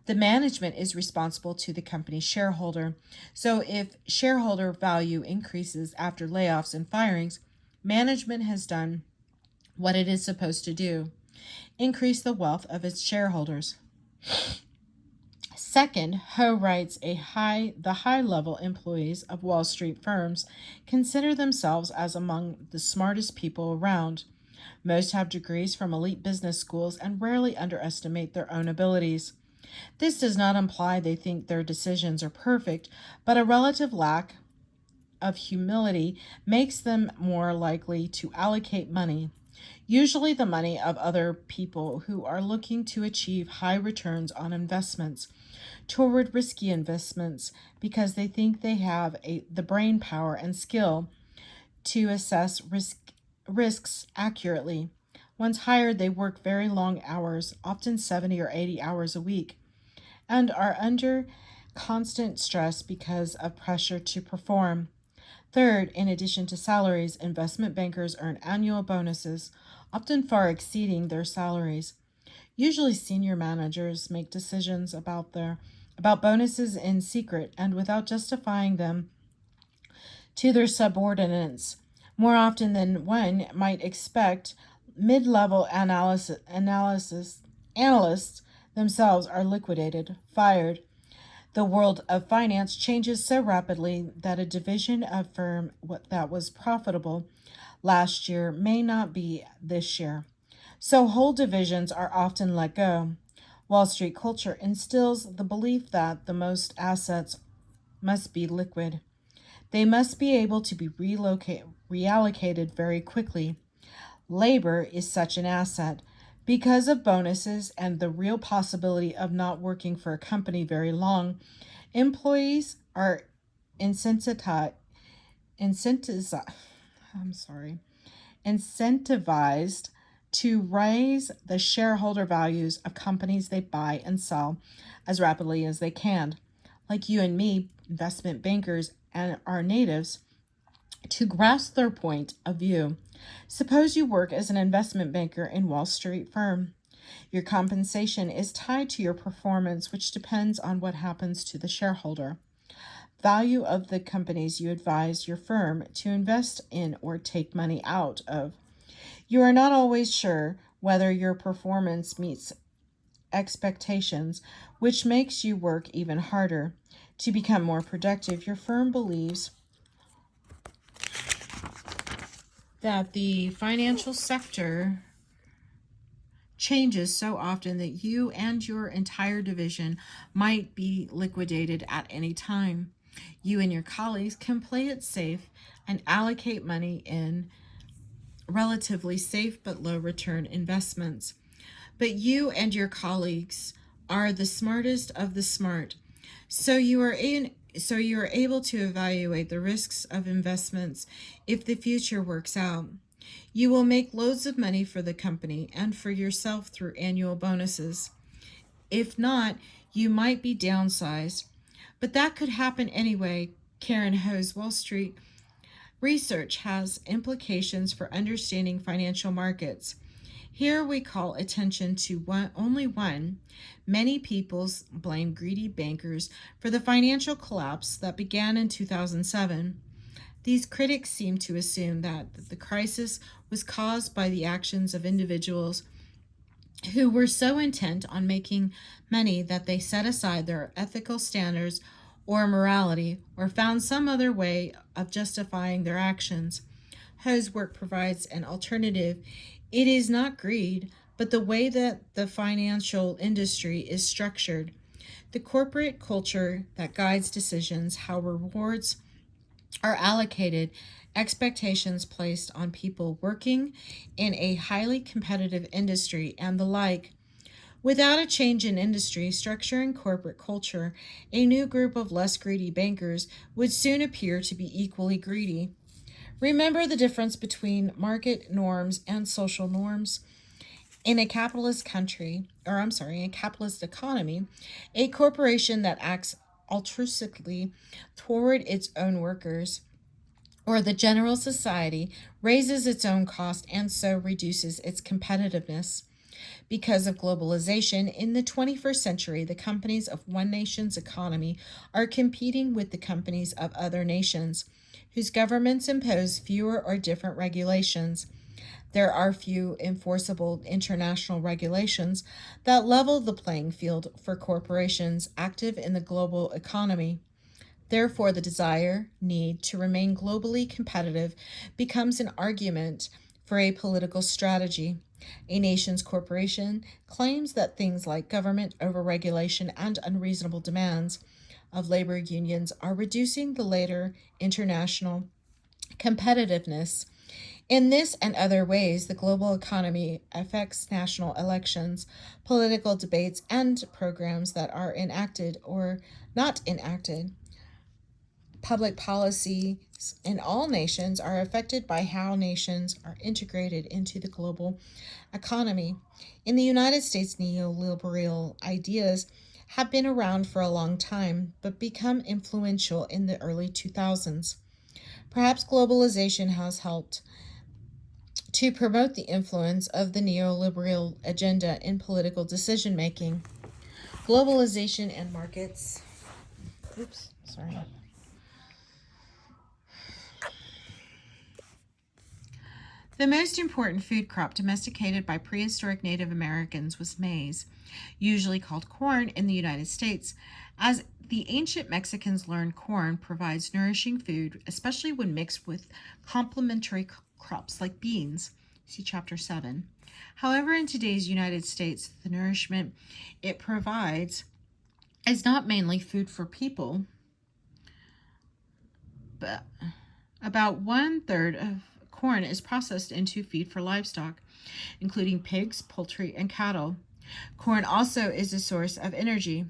the management is responsible to the company's shareholder. So if shareholder value increases after layoffs and firings, management has done what it is supposed to do: increase the wealth of its shareholders. Second, Ho writes the high-level employees of Wall Street firms consider themselves as among the smartest people around. Most have degrees from elite business schools and rarely underestimate their own abilities. This does not imply they think their decisions are perfect, but a relative lack of humility makes them more likely to allocate money, usually the money of other people who are looking to achieve high returns on investments, toward risky investments because they think they have the brain power and skill to assess risks accurately. Once hired, they work very long hours, often 70 or 80 hours a week, and are under constant stress because of pressure to perform. Third, in addition to salaries, investment bankers earn annual bonuses, often far exceeding their salaries. Usually senior managers make decisions about bonuses in secret and without justifying them to their subordinates. More often than one might expect, mid-level analysts themselves are liquidated, fired. The world of finance changes so rapidly that a division of firm that was profitable last year may not be this year. So whole divisions are often let go. Wall Street culture instills the belief that the most assets must be liquid. They must be able to be reallocated very quickly. Labor is such an asset. Because of bonuses and the real possibility of not working for a company very long, employees are incentivized, incentivized to raise the shareholder values of companies they buy and sell as rapidly as they can. Like you and me, investment bankers and our natives, to grasp their point of view. Suppose you work as an investment banker in Wall Street firm. Your compensation is tied to your performance, which depends on what happens to the shareholder value of the companies you advise your firm to invest in or take money out of. You are not always sure whether your performance meets expectations, which makes you work even harder. To become more productive, your firm believes that the financial sector changes so often that you and your entire division might be liquidated at any time. You and your colleagues can play it safe and allocate money in relatively safe but low return investments. But you and your colleagues are the smartest of the smart. So you are able to evaluate the risks of investments if the future works out. You will make loads of money for the company and for yourself through annual bonuses. If not, you might be downsized. But that could happen anyway. Karen Ho's Wall Street research has implications for understanding financial markets. Here we call attention to only one. Many people blame greedy bankers for the financial collapse that began in 2007. These critics seem to assume that the crisis was caused by the actions of individuals who were so intent on making money that they set aside their ethical standards or morality or found some other way of justifying their actions. Ho's work provides an alternative. It is not greed, but the way that the financial industry is structured. The corporate culture that guides decisions, how rewards are allocated, expectations placed on people working in a highly competitive industry, and the like. Without a change in industry structure and corporate culture, a new group of less greedy bankers would soon appear to be equally greedy. Remember the difference between market norms and social norms. In a capitalist a capitalist economy, a corporation that acts altruistically toward its own workers or the general society raises its own cost and so reduces its competitiveness. Because of globalization, in the 21st century, the companies of one nation's economy are competing with the companies of other nations, whose governments impose fewer or different regulations. There are few enforceable international regulations that level the playing field for corporations active in the global economy. Therefore, the need to remain globally competitive becomes an argument for a political strategy. A nation's corporation claims that things like government overregulation and unreasonable demands of labor unions are reducing the later international competitiveness. In this and other ways, the global economy affects national elections, political debates, and programs that are enacted or not enacted. Public policies in all nations are affected by how nations are integrated into the global economy. In the United States, neoliberal ideas have been around for a long time but become influential in the early 2000s. Perhaps globalization has helped to promote the influence of the neoliberal agenda in political decision making. Globalization and markets. Oops, sorry. The most important food crop domesticated by prehistoric Native Americans was maize, usually called corn in the United States. As the ancient Mexicans learned, corn provides nourishing food, especially when mixed with complementary crops like beans. See Chapter 7. However, in today's United States, the nourishment it provides is not mainly food for people, but about 1/3 of corn is processed into feed for livestock, including pigs, poultry, and cattle. Corn also is a source of energy.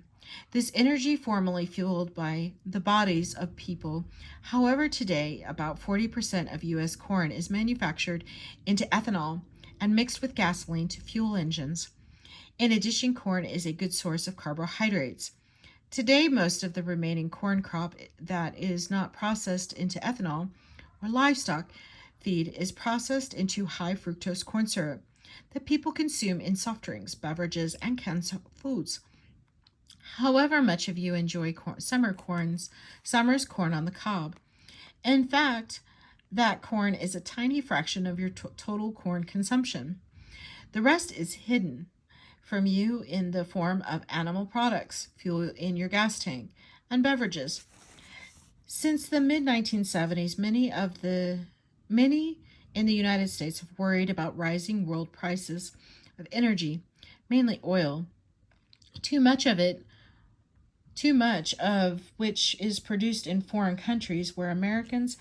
This energy formerly fueled by the bodies of people. However, today, about 40% of U.S. corn is manufactured into ethanol and mixed with gasoline to fuel engines. In addition, corn is a good source of carbohydrates. Today, most of the remaining corn crop that is not processed into ethanol or livestock feed is processed into high fructose corn syrup that people consume in soft drinks, beverages, and canned foods. However, much of you enjoy summer's corn on the cob. In fact, that corn is a tiny fraction of your total corn consumption. The rest is hidden from you in the form of animal products, fuel in your gas tank, and beverages. Since the mid 1970s, many in the United States have worried about rising world prices of energy, mainly oil. Too much of it, too much of which is produced in foreign countries where Americans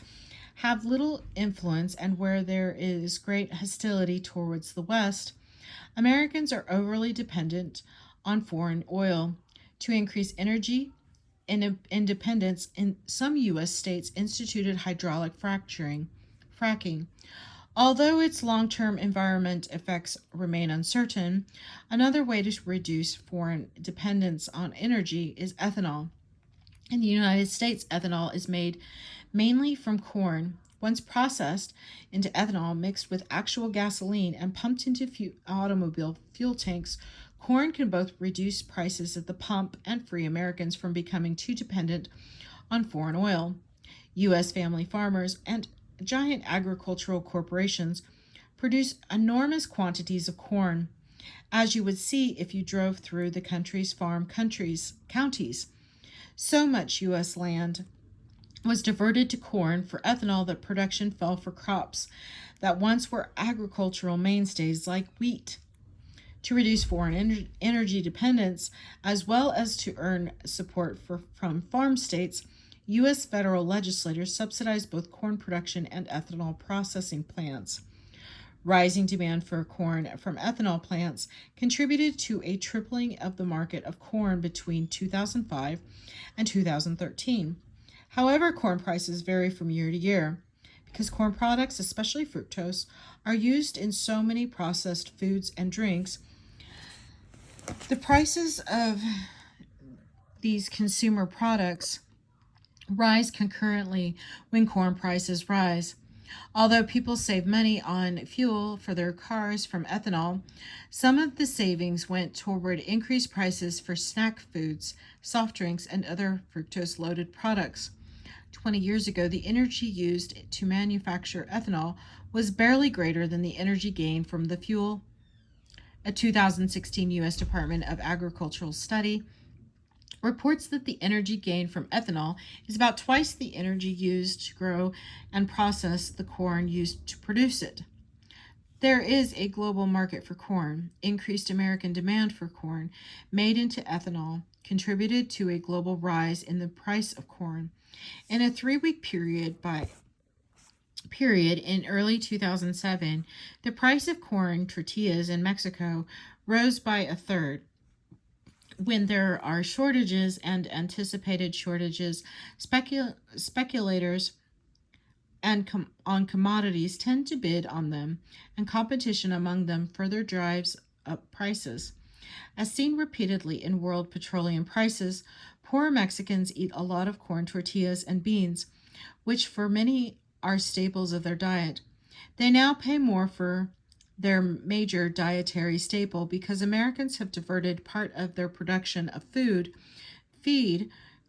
have little influence and where there is great hostility towards the West. Americans are overly dependent on foreign oil. To increase energy independence, in some U.S. states instituted hydraulic fracking. Although its long-term environment effects remain uncertain, another way to reduce foreign dependence on energy is ethanol. In the United States, ethanol is made mainly from corn. Once processed into ethanol mixed with actual gasoline and pumped into automobile fuel tanks, corn can both reduce prices at the pump and free Americans from becoming too dependent on foreign oil. U.S. family farmers and giant agricultural corporations produce enormous quantities of corn, as you would see if you drove through the country's counties. So much U.S. land was diverted to corn for ethanol that production fell for crops that once were agricultural mainstays like wheat. To reduce foreign energy dependence, as well as to earn support from farm states, U.S. federal legislators subsidized both corn production and ethanol processing plants. Rising demand for corn from ethanol plants contributed to a tripling of the market of corn between 2005 and 2013. However, corn prices vary from year to year. Because corn products, especially fructose, are used in so many processed foods and drinks, the prices of these consumer products rise concurrently when corn prices rise. Although people save money on fuel for their cars from ethanol, some of the savings went toward increased prices for snack foods, soft drinks, and other fructose loaded products. 20 years ago, the energy used to manufacture ethanol was barely greater than the energy gained from the fuel. A 2016 U.S. Department of Agricultural study reports that the energy gained from ethanol is about twice the energy used to grow and process the corn used to produce it. There is a global market for corn. Increased American demand for corn made into ethanol contributed to a global rise in the price of corn. In a 3-week period in early 2007, the price of corn tortillas in Mexico rose by a third. When there are shortages and anticipated shortages, speculators on commodities tend to bid on them, and competition among them further drives up prices. As seen repeatedly in world petroleum prices, poor Mexicans eat a lot of corn tortillas and beans, which for many are staples of their diet. They now pay more for their major dietary staple because Americans have diverted part of their production of feed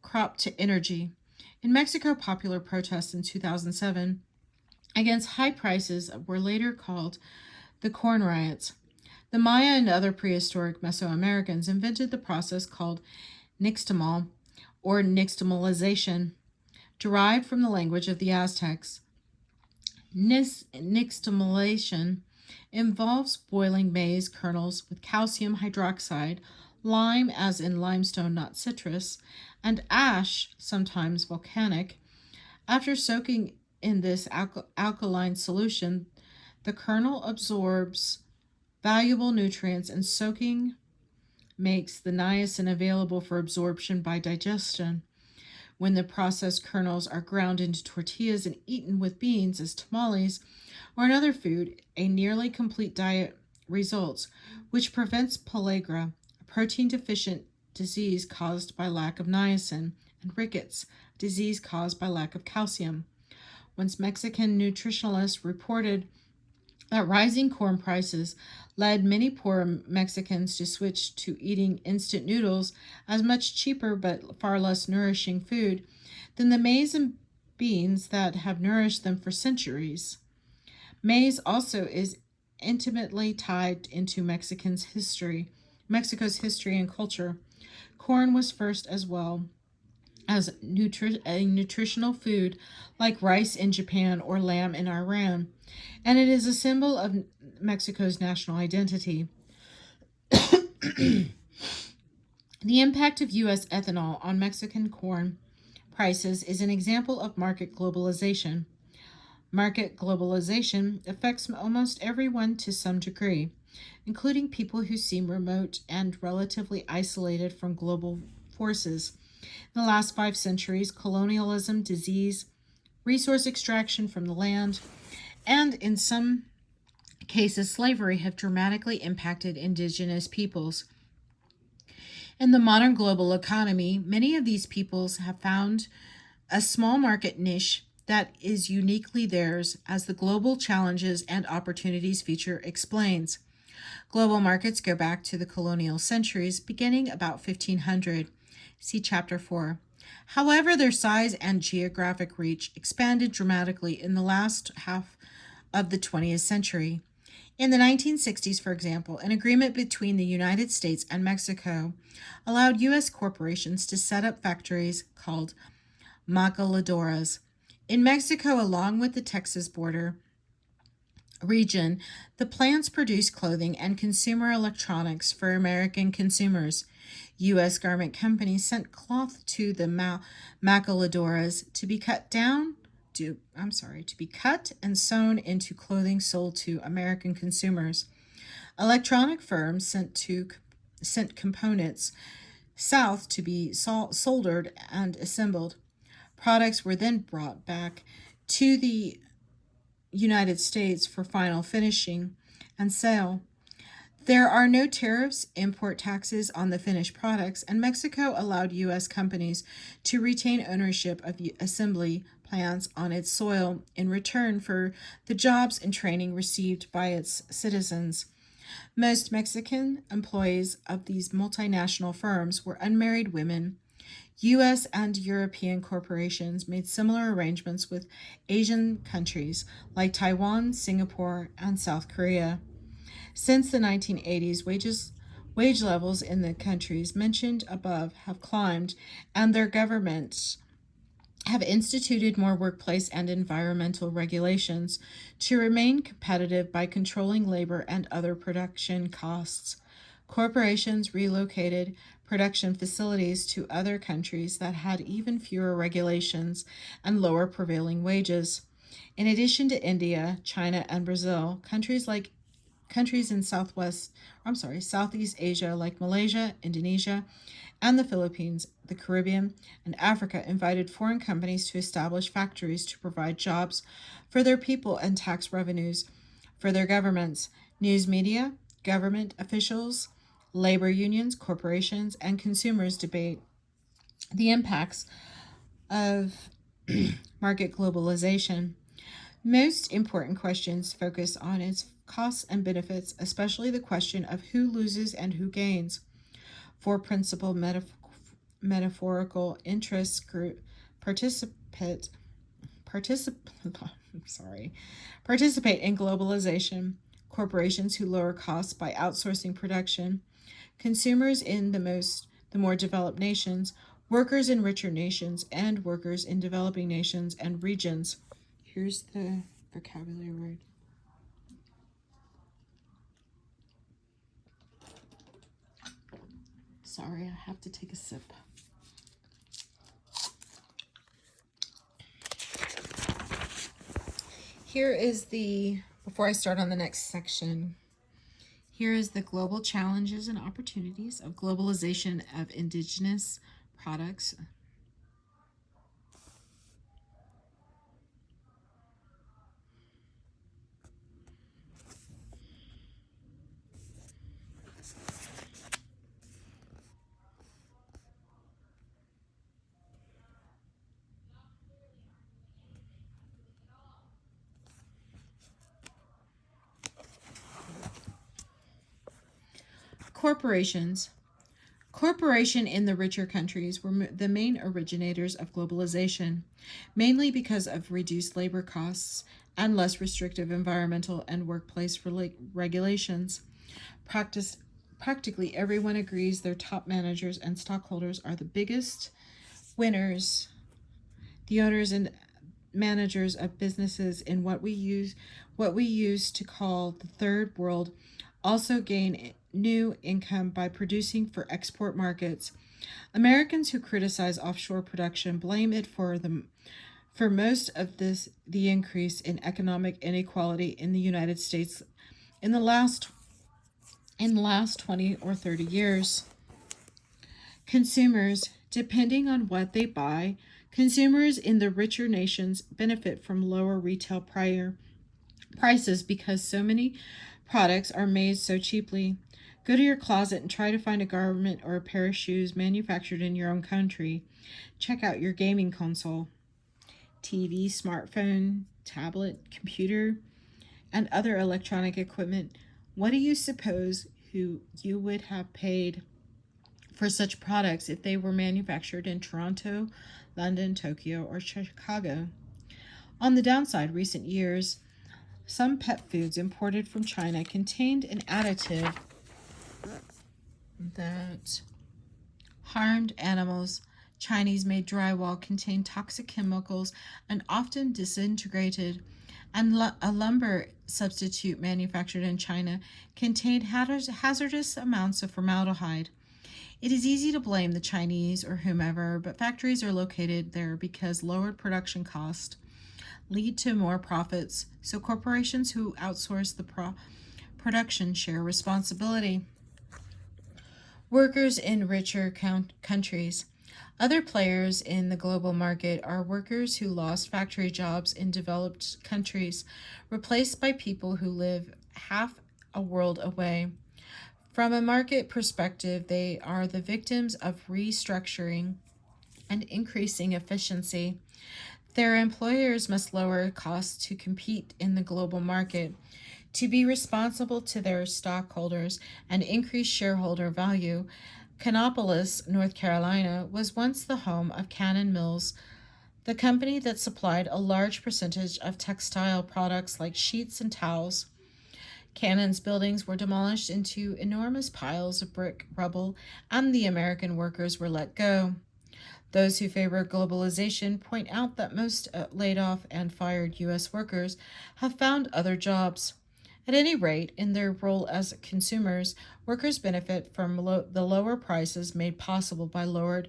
crop to energy. In Mexico, popular protests in 2007 against high prices were later called the Corn Riots. The Maya and other prehistoric Mesoamericans invented the process called nixtamal or nixtamalization, derived from the language of the Aztecs. Nixtamalization involves boiling maize kernels with calcium hydroxide, lime as in limestone, not citrus, and ash, sometimes volcanic. After soaking in this alkaline solution, the kernel absorbs valuable nutrients, and soaking makes the niacin available for absorption by digestion. When the processed kernels are ground into tortillas and eaten with beans as tamales or another food, a nearly complete diet results, which prevents pellagra, a protein deficient disease caused by lack of niacin, and rickets, a disease caused by lack of calcium. Once Mexican nutritionalists reported that rising corn prices led many poor Mexicans to switch to eating instant noodles as much cheaper but far less nourishing food than the maize and beans that have nourished them for centuries. Maize also is intimately tied into Mexico's history and culture. Corn was first as well as a nutritional food like rice in Japan or lamb in Iran, and it is a symbol of Mexico's national identity. The impact of U.S. ethanol on Mexican corn prices is an example of market globalization. Market globalization affects almost everyone to some degree, including people who seem remote and relatively isolated from global forces. In the last 5 centuries, colonialism, disease, resource extraction from the land, and in some cases slavery have dramatically impacted indigenous peoples. In the modern global economy, many of these peoples have found a small market niche that is uniquely theirs, as the global challenges and opportunities feature explains. Global markets go back to the colonial centuries, beginning about 1500. See Chapter 4. However, their size and geographic reach expanded dramatically in the last half of the 20th century. In the 1960s, for example, an agreement between the United States and Mexico allowed U.S. corporations to set up factories called maquiladoras in Mexico along with the Texas border region. The plants produce clothing and consumer electronics for American consumers. U.S. garment companies sent cloth to the maquiladoras to be cut and sewn into clothing sold to American consumers. Electronic firms sent components south to be soldered and assembled. Products were then brought back to the United States for final finishing and sale. There are no tariffs, import taxes on the finished products, and Mexico allowed U.S. companies to retain ownership of assembly plants on its soil in return for the jobs and training received by its citizens. Most Mexican employees of these multinational firms were unmarried women. U.S. and European corporations made similar arrangements with Asian countries like Taiwan, Singapore, and South Korea. Since the 1980s, wage levels in the countries mentioned above have climbed, and their governments have instituted more workplace and environmental regulations to remain competitive by controlling labor and other production costs. Corporations relocated production facilities to other countries that had even fewer regulations and lower prevailing wages. In addition to India, China, and Brazil, countries in Southeast Asia like Malaysia, Indonesia, and the Philippines, the Caribbean, and Africa invited foreign companies to establish factories to provide jobs for their people and tax revenues for their governments. News media, government officials, labor unions, corporations, and consumers debate the impacts of market globalization. Most important questions focus on its costs and benefits, especially the question of who loses and who gains. For principal metaphorical interest group participate sorry participate in globalization, corporations who lower costs by outsourcing production, consumers in the more developed nations, workers in richer nations, and workers in developing nations and regions. Here's the vocabulary word. Sorry, I have to take a sip. Before I start on the next section, here is the global challenges and opportunities of globalization of indigenous products. Corporations. Corporations in the richer countries were the main originators of globalization, mainly because of reduced labor costs and less restrictive environmental and workplace regulations. Practically everyone agrees their top managers and stockholders are the biggest winners. The owners and managers of businesses in what we used to call the third world also gain new income by producing for export markets. Americans who criticize offshore production blame it for most of the increase in economic inequality in the United States in the last 20 or 30 years. Consumers, depending on what they buy, consumers in the richer nations benefit from lower retail prices because so many products are made so cheaply. Go to your closet and try to find a garment or a pair of shoes manufactured in your own country. Check out your gaming console, TV, smartphone, tablet, computer, and other electronic equipment. What do you suppose you would have paid for such products if they were manufactured in Toronto, London, Tokyo, or Chicago? On the downside, recent years, some pet foods imported from China contained an additive that harmed animals. Chinese-made drywall contained toxic chemicals and often disintegrated, and a lumber substitute manufactured in China contained hazardous amounts of formaldehyde. It is easy to blame the Chinese or whomever, but factories are located there because lowered production costs lead to more profits, so corporations who outsource the production share responsibility. Workers in richer countries. Other players in the global market are workers who lost factory jobs in developed countries, replaced by people who live half a world away. From a market perspective, they are the victims of restructuring and increasing efficiency. Their employers must lower costs to compete in the global market, to be responsible to their stockholders, and increase shareholder value. Kannapolis, North Carolina, was once the home of Cannon Mills, the company that supplied a large percentage of textile products like sheets and towels. Cannon's buildings were demolished into enormous piles of brick rubble, and the American workers were let go. Those who favor globalization point out that most laid off and fired U.S. workers have found other jobs. At any rate, in their role as consumers, workers benefit from the lower prices made possible by lowered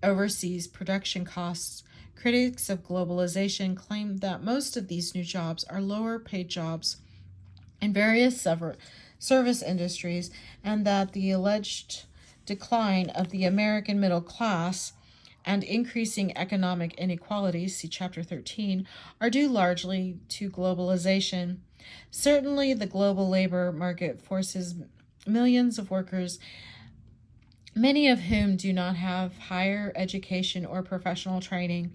overseas production costs. Critics of globalization claim that most of these new jobs are lower paid jobs in various service industries, and that the alleged decline of the American middle class and increasing economic inequalities, see Chapter 13, are due largely to globalization. Certainly, the global labor market forces millions of workers, many of whom do not have higher education or professional training,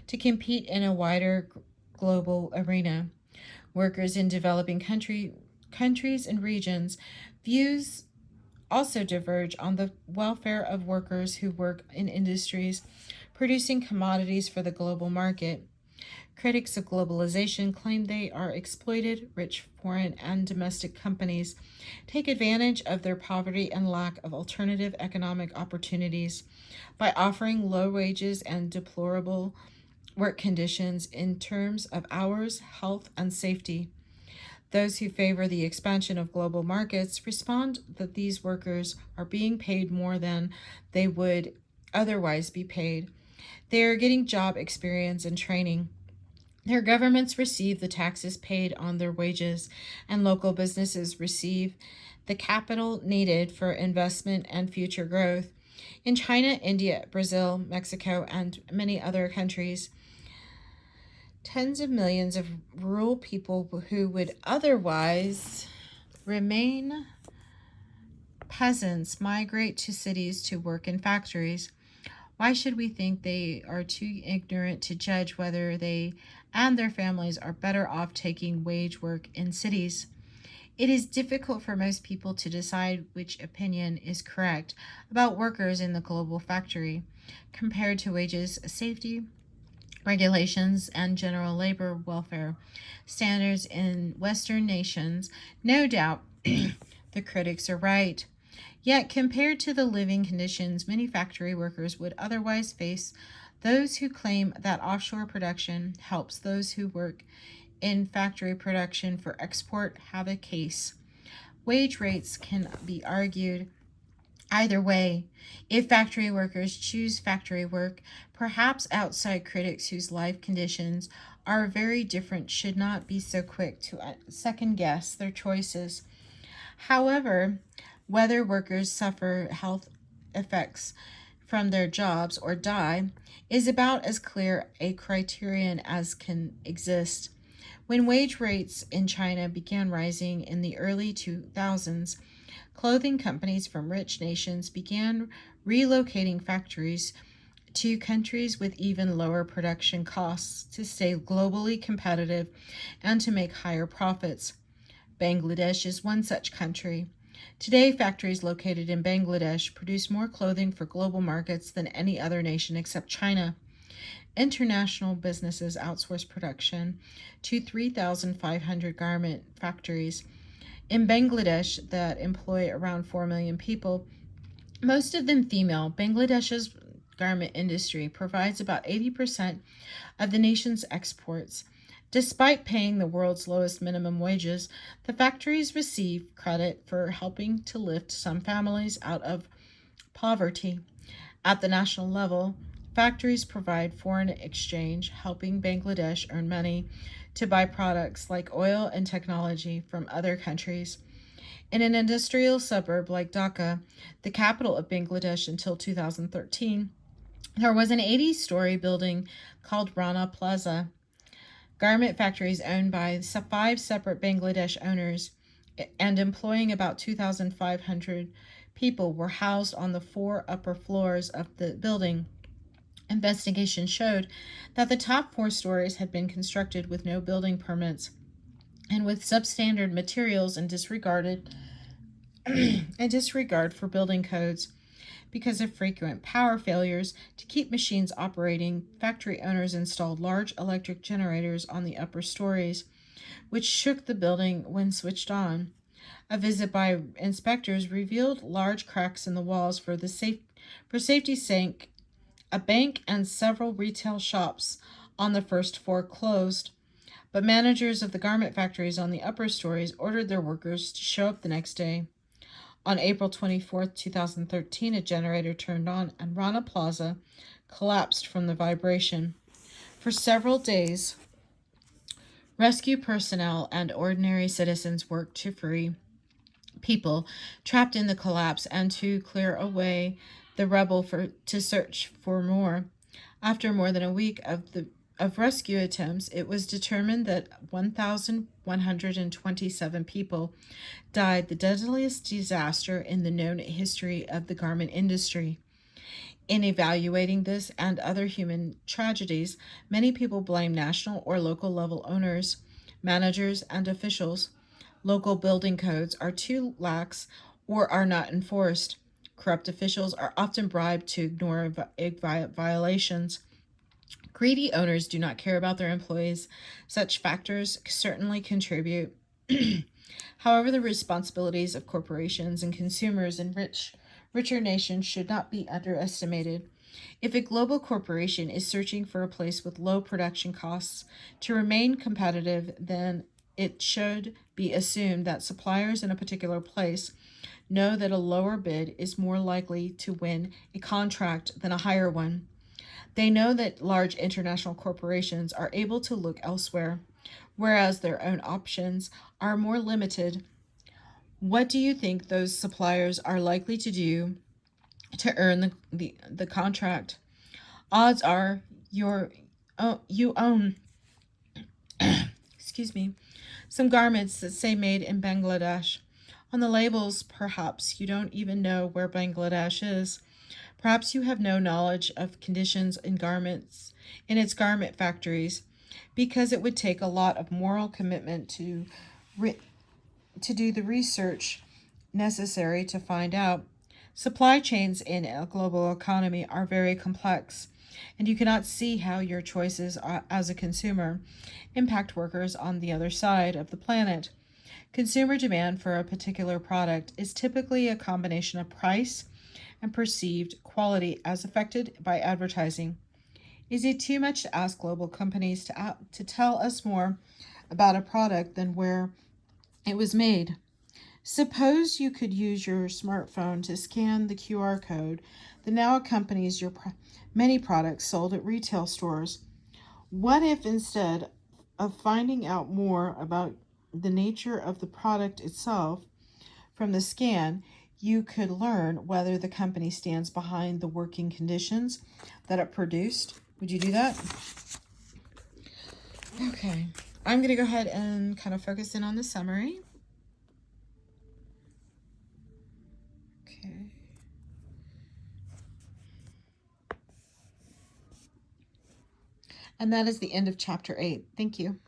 to compete in a wider global arena. Workers in developing countries and regions views also diverge on the welfare of workers who work in industries producing commodities for the global market. Critics of globalization claim they are exploited. Rich foreign and domestic companies take advantage of their poverty and lack of alternative economic opportunities by offering low wages and deplorable work conditions in terms of hours, health, and safety. Those who favor the expansion of global markets respond that these workers are being paid more than they would otherwise be paid. They are getting job experience and training. Their governments receive the taxes paid on their wages, and local businesses receive the capital needed for investment and future growth. In China, India, Brazil, Mexico, and many other countries, tens of millions of rural people who would otherwise remain peasants migrate to cities to work in factories. Why should we think they are too ignorant to judge whether they and their families are better off taking wage work in cities? It is difficult for most people to decide which opinion is correct about workers in the global factory compared to wages, safety, regulations, and general labor welfare standards in Western nations. No doubt the critics are right. Yet, compared to the living conditions many factory workers would otherwise face, those who claim that offshore production helps those who work in factory production for export have a case. Wage rates can be argued either way. If factory workers choose factory work, perhaps outside critics whose life conditions are very different should not be so quick to second guess their choices. However, whether workers suffer health effects from their jobs or die is about as clear a criterion as can exist. When wage rates in China began rising in the early 2000s, clothing companies from rich nations began relocating factories to countries with even lower production costs to stay globally competitive and to make higher profits. Bangladesh is one such country. Today, factories located in Bangladesh produce more clothing for global markets than any other nation except China. International businesses outsource production to 3,500 garment factories in Bangladesh that employ around 4 million people, most of them female. Bangladesh's garment industry provides about 80% of the nation's exports. Despite paying the world's lowest minimum wages, the factories receive credit for helping to lift some families out of poverty. At the national level, factories provide foreign exchange, helping Bangladesh earn money to buy products like oil and technology from other countries. In an industrial suburb like Dhaka, the capital of Bangladesh until 2013, there was an 80-story building called Rana Plaza. Garment factories owned by 5 separate Bangladesh owners and employing about 2,500 people were housed on the 4 upper floors of the building. Investigation showed that the top 4 stories had been constructed with no building permits and with substandard materials and disregard for building codes. Because of frequent power failures, to keep machines operating, factory owners installed large electric generators on the upper stories, which shook the building when switched on. A visit by inspectors revealed large cracks in the walls for safety's sake. A bank and several retail shops on the first floor closed, but managers of the garment factories on the upper stories ordered their workers to show up the next day. On April 24th, 2013, a generator turned on and Rana Plaza collapsed from the vibration. For several days, rescue personnel and ordinary citizens worked to free people trapped in the collapse and to clear away the rubble to search for more. After more than a week of rescue attempts, it was determined that 1,127 people died, the deadliest disaster in the known history of the garment industry. In evaluating this and other human tragedies, many people blame national or local level owners, managers, and officials. Local building codes are too lax or are not enforced. Corrupt officials are often bribed to ignore violations. Greedy owners do not care about their employees. Such factors certainly contribute. However, the responsibilities of corporations and consumers in richer nations should not be underestimated. If a global corporation is searching for a place with low production costs to remain competitive, then it should be assumed that suppliers in a particular place know that a lower bid is more likely to win a contract than a higher one. They know that large international corporations are able to look elsewhere, whereas their own options are more limited. What do you think those suppliers are likely to do to earn the contract? Odds are you own excuse me, some garments that say made in Bangladesh. On the labels, perhaps you don't even know where Bangladesh is. Perhaps you have no knowledge of conditions in its garment factories, because it would take a lot of moral commitment to do the research necessary to find out. Supply chains in a global economy are very complex, and you cannot see how your choices as a consumer impact workers on the other side of the planet. Consumer demand for a particular product is typically a combination of price and perceived quality as affected by advertising. Is it too much to ask global companies to tell us more about a product than where it was made? Suppose you could use your smartphone to scan the QR code that now accompanies many products sold at retail stores. What if instead of finding out more about the nature of the product itself from the scan, you could learn whether the company stands behind the working conditions that it produced? Would you do that? Okay, I'm going to go ahead and kind of focus in on the summary. Okay. And that is the end of chapter 8. Thank you.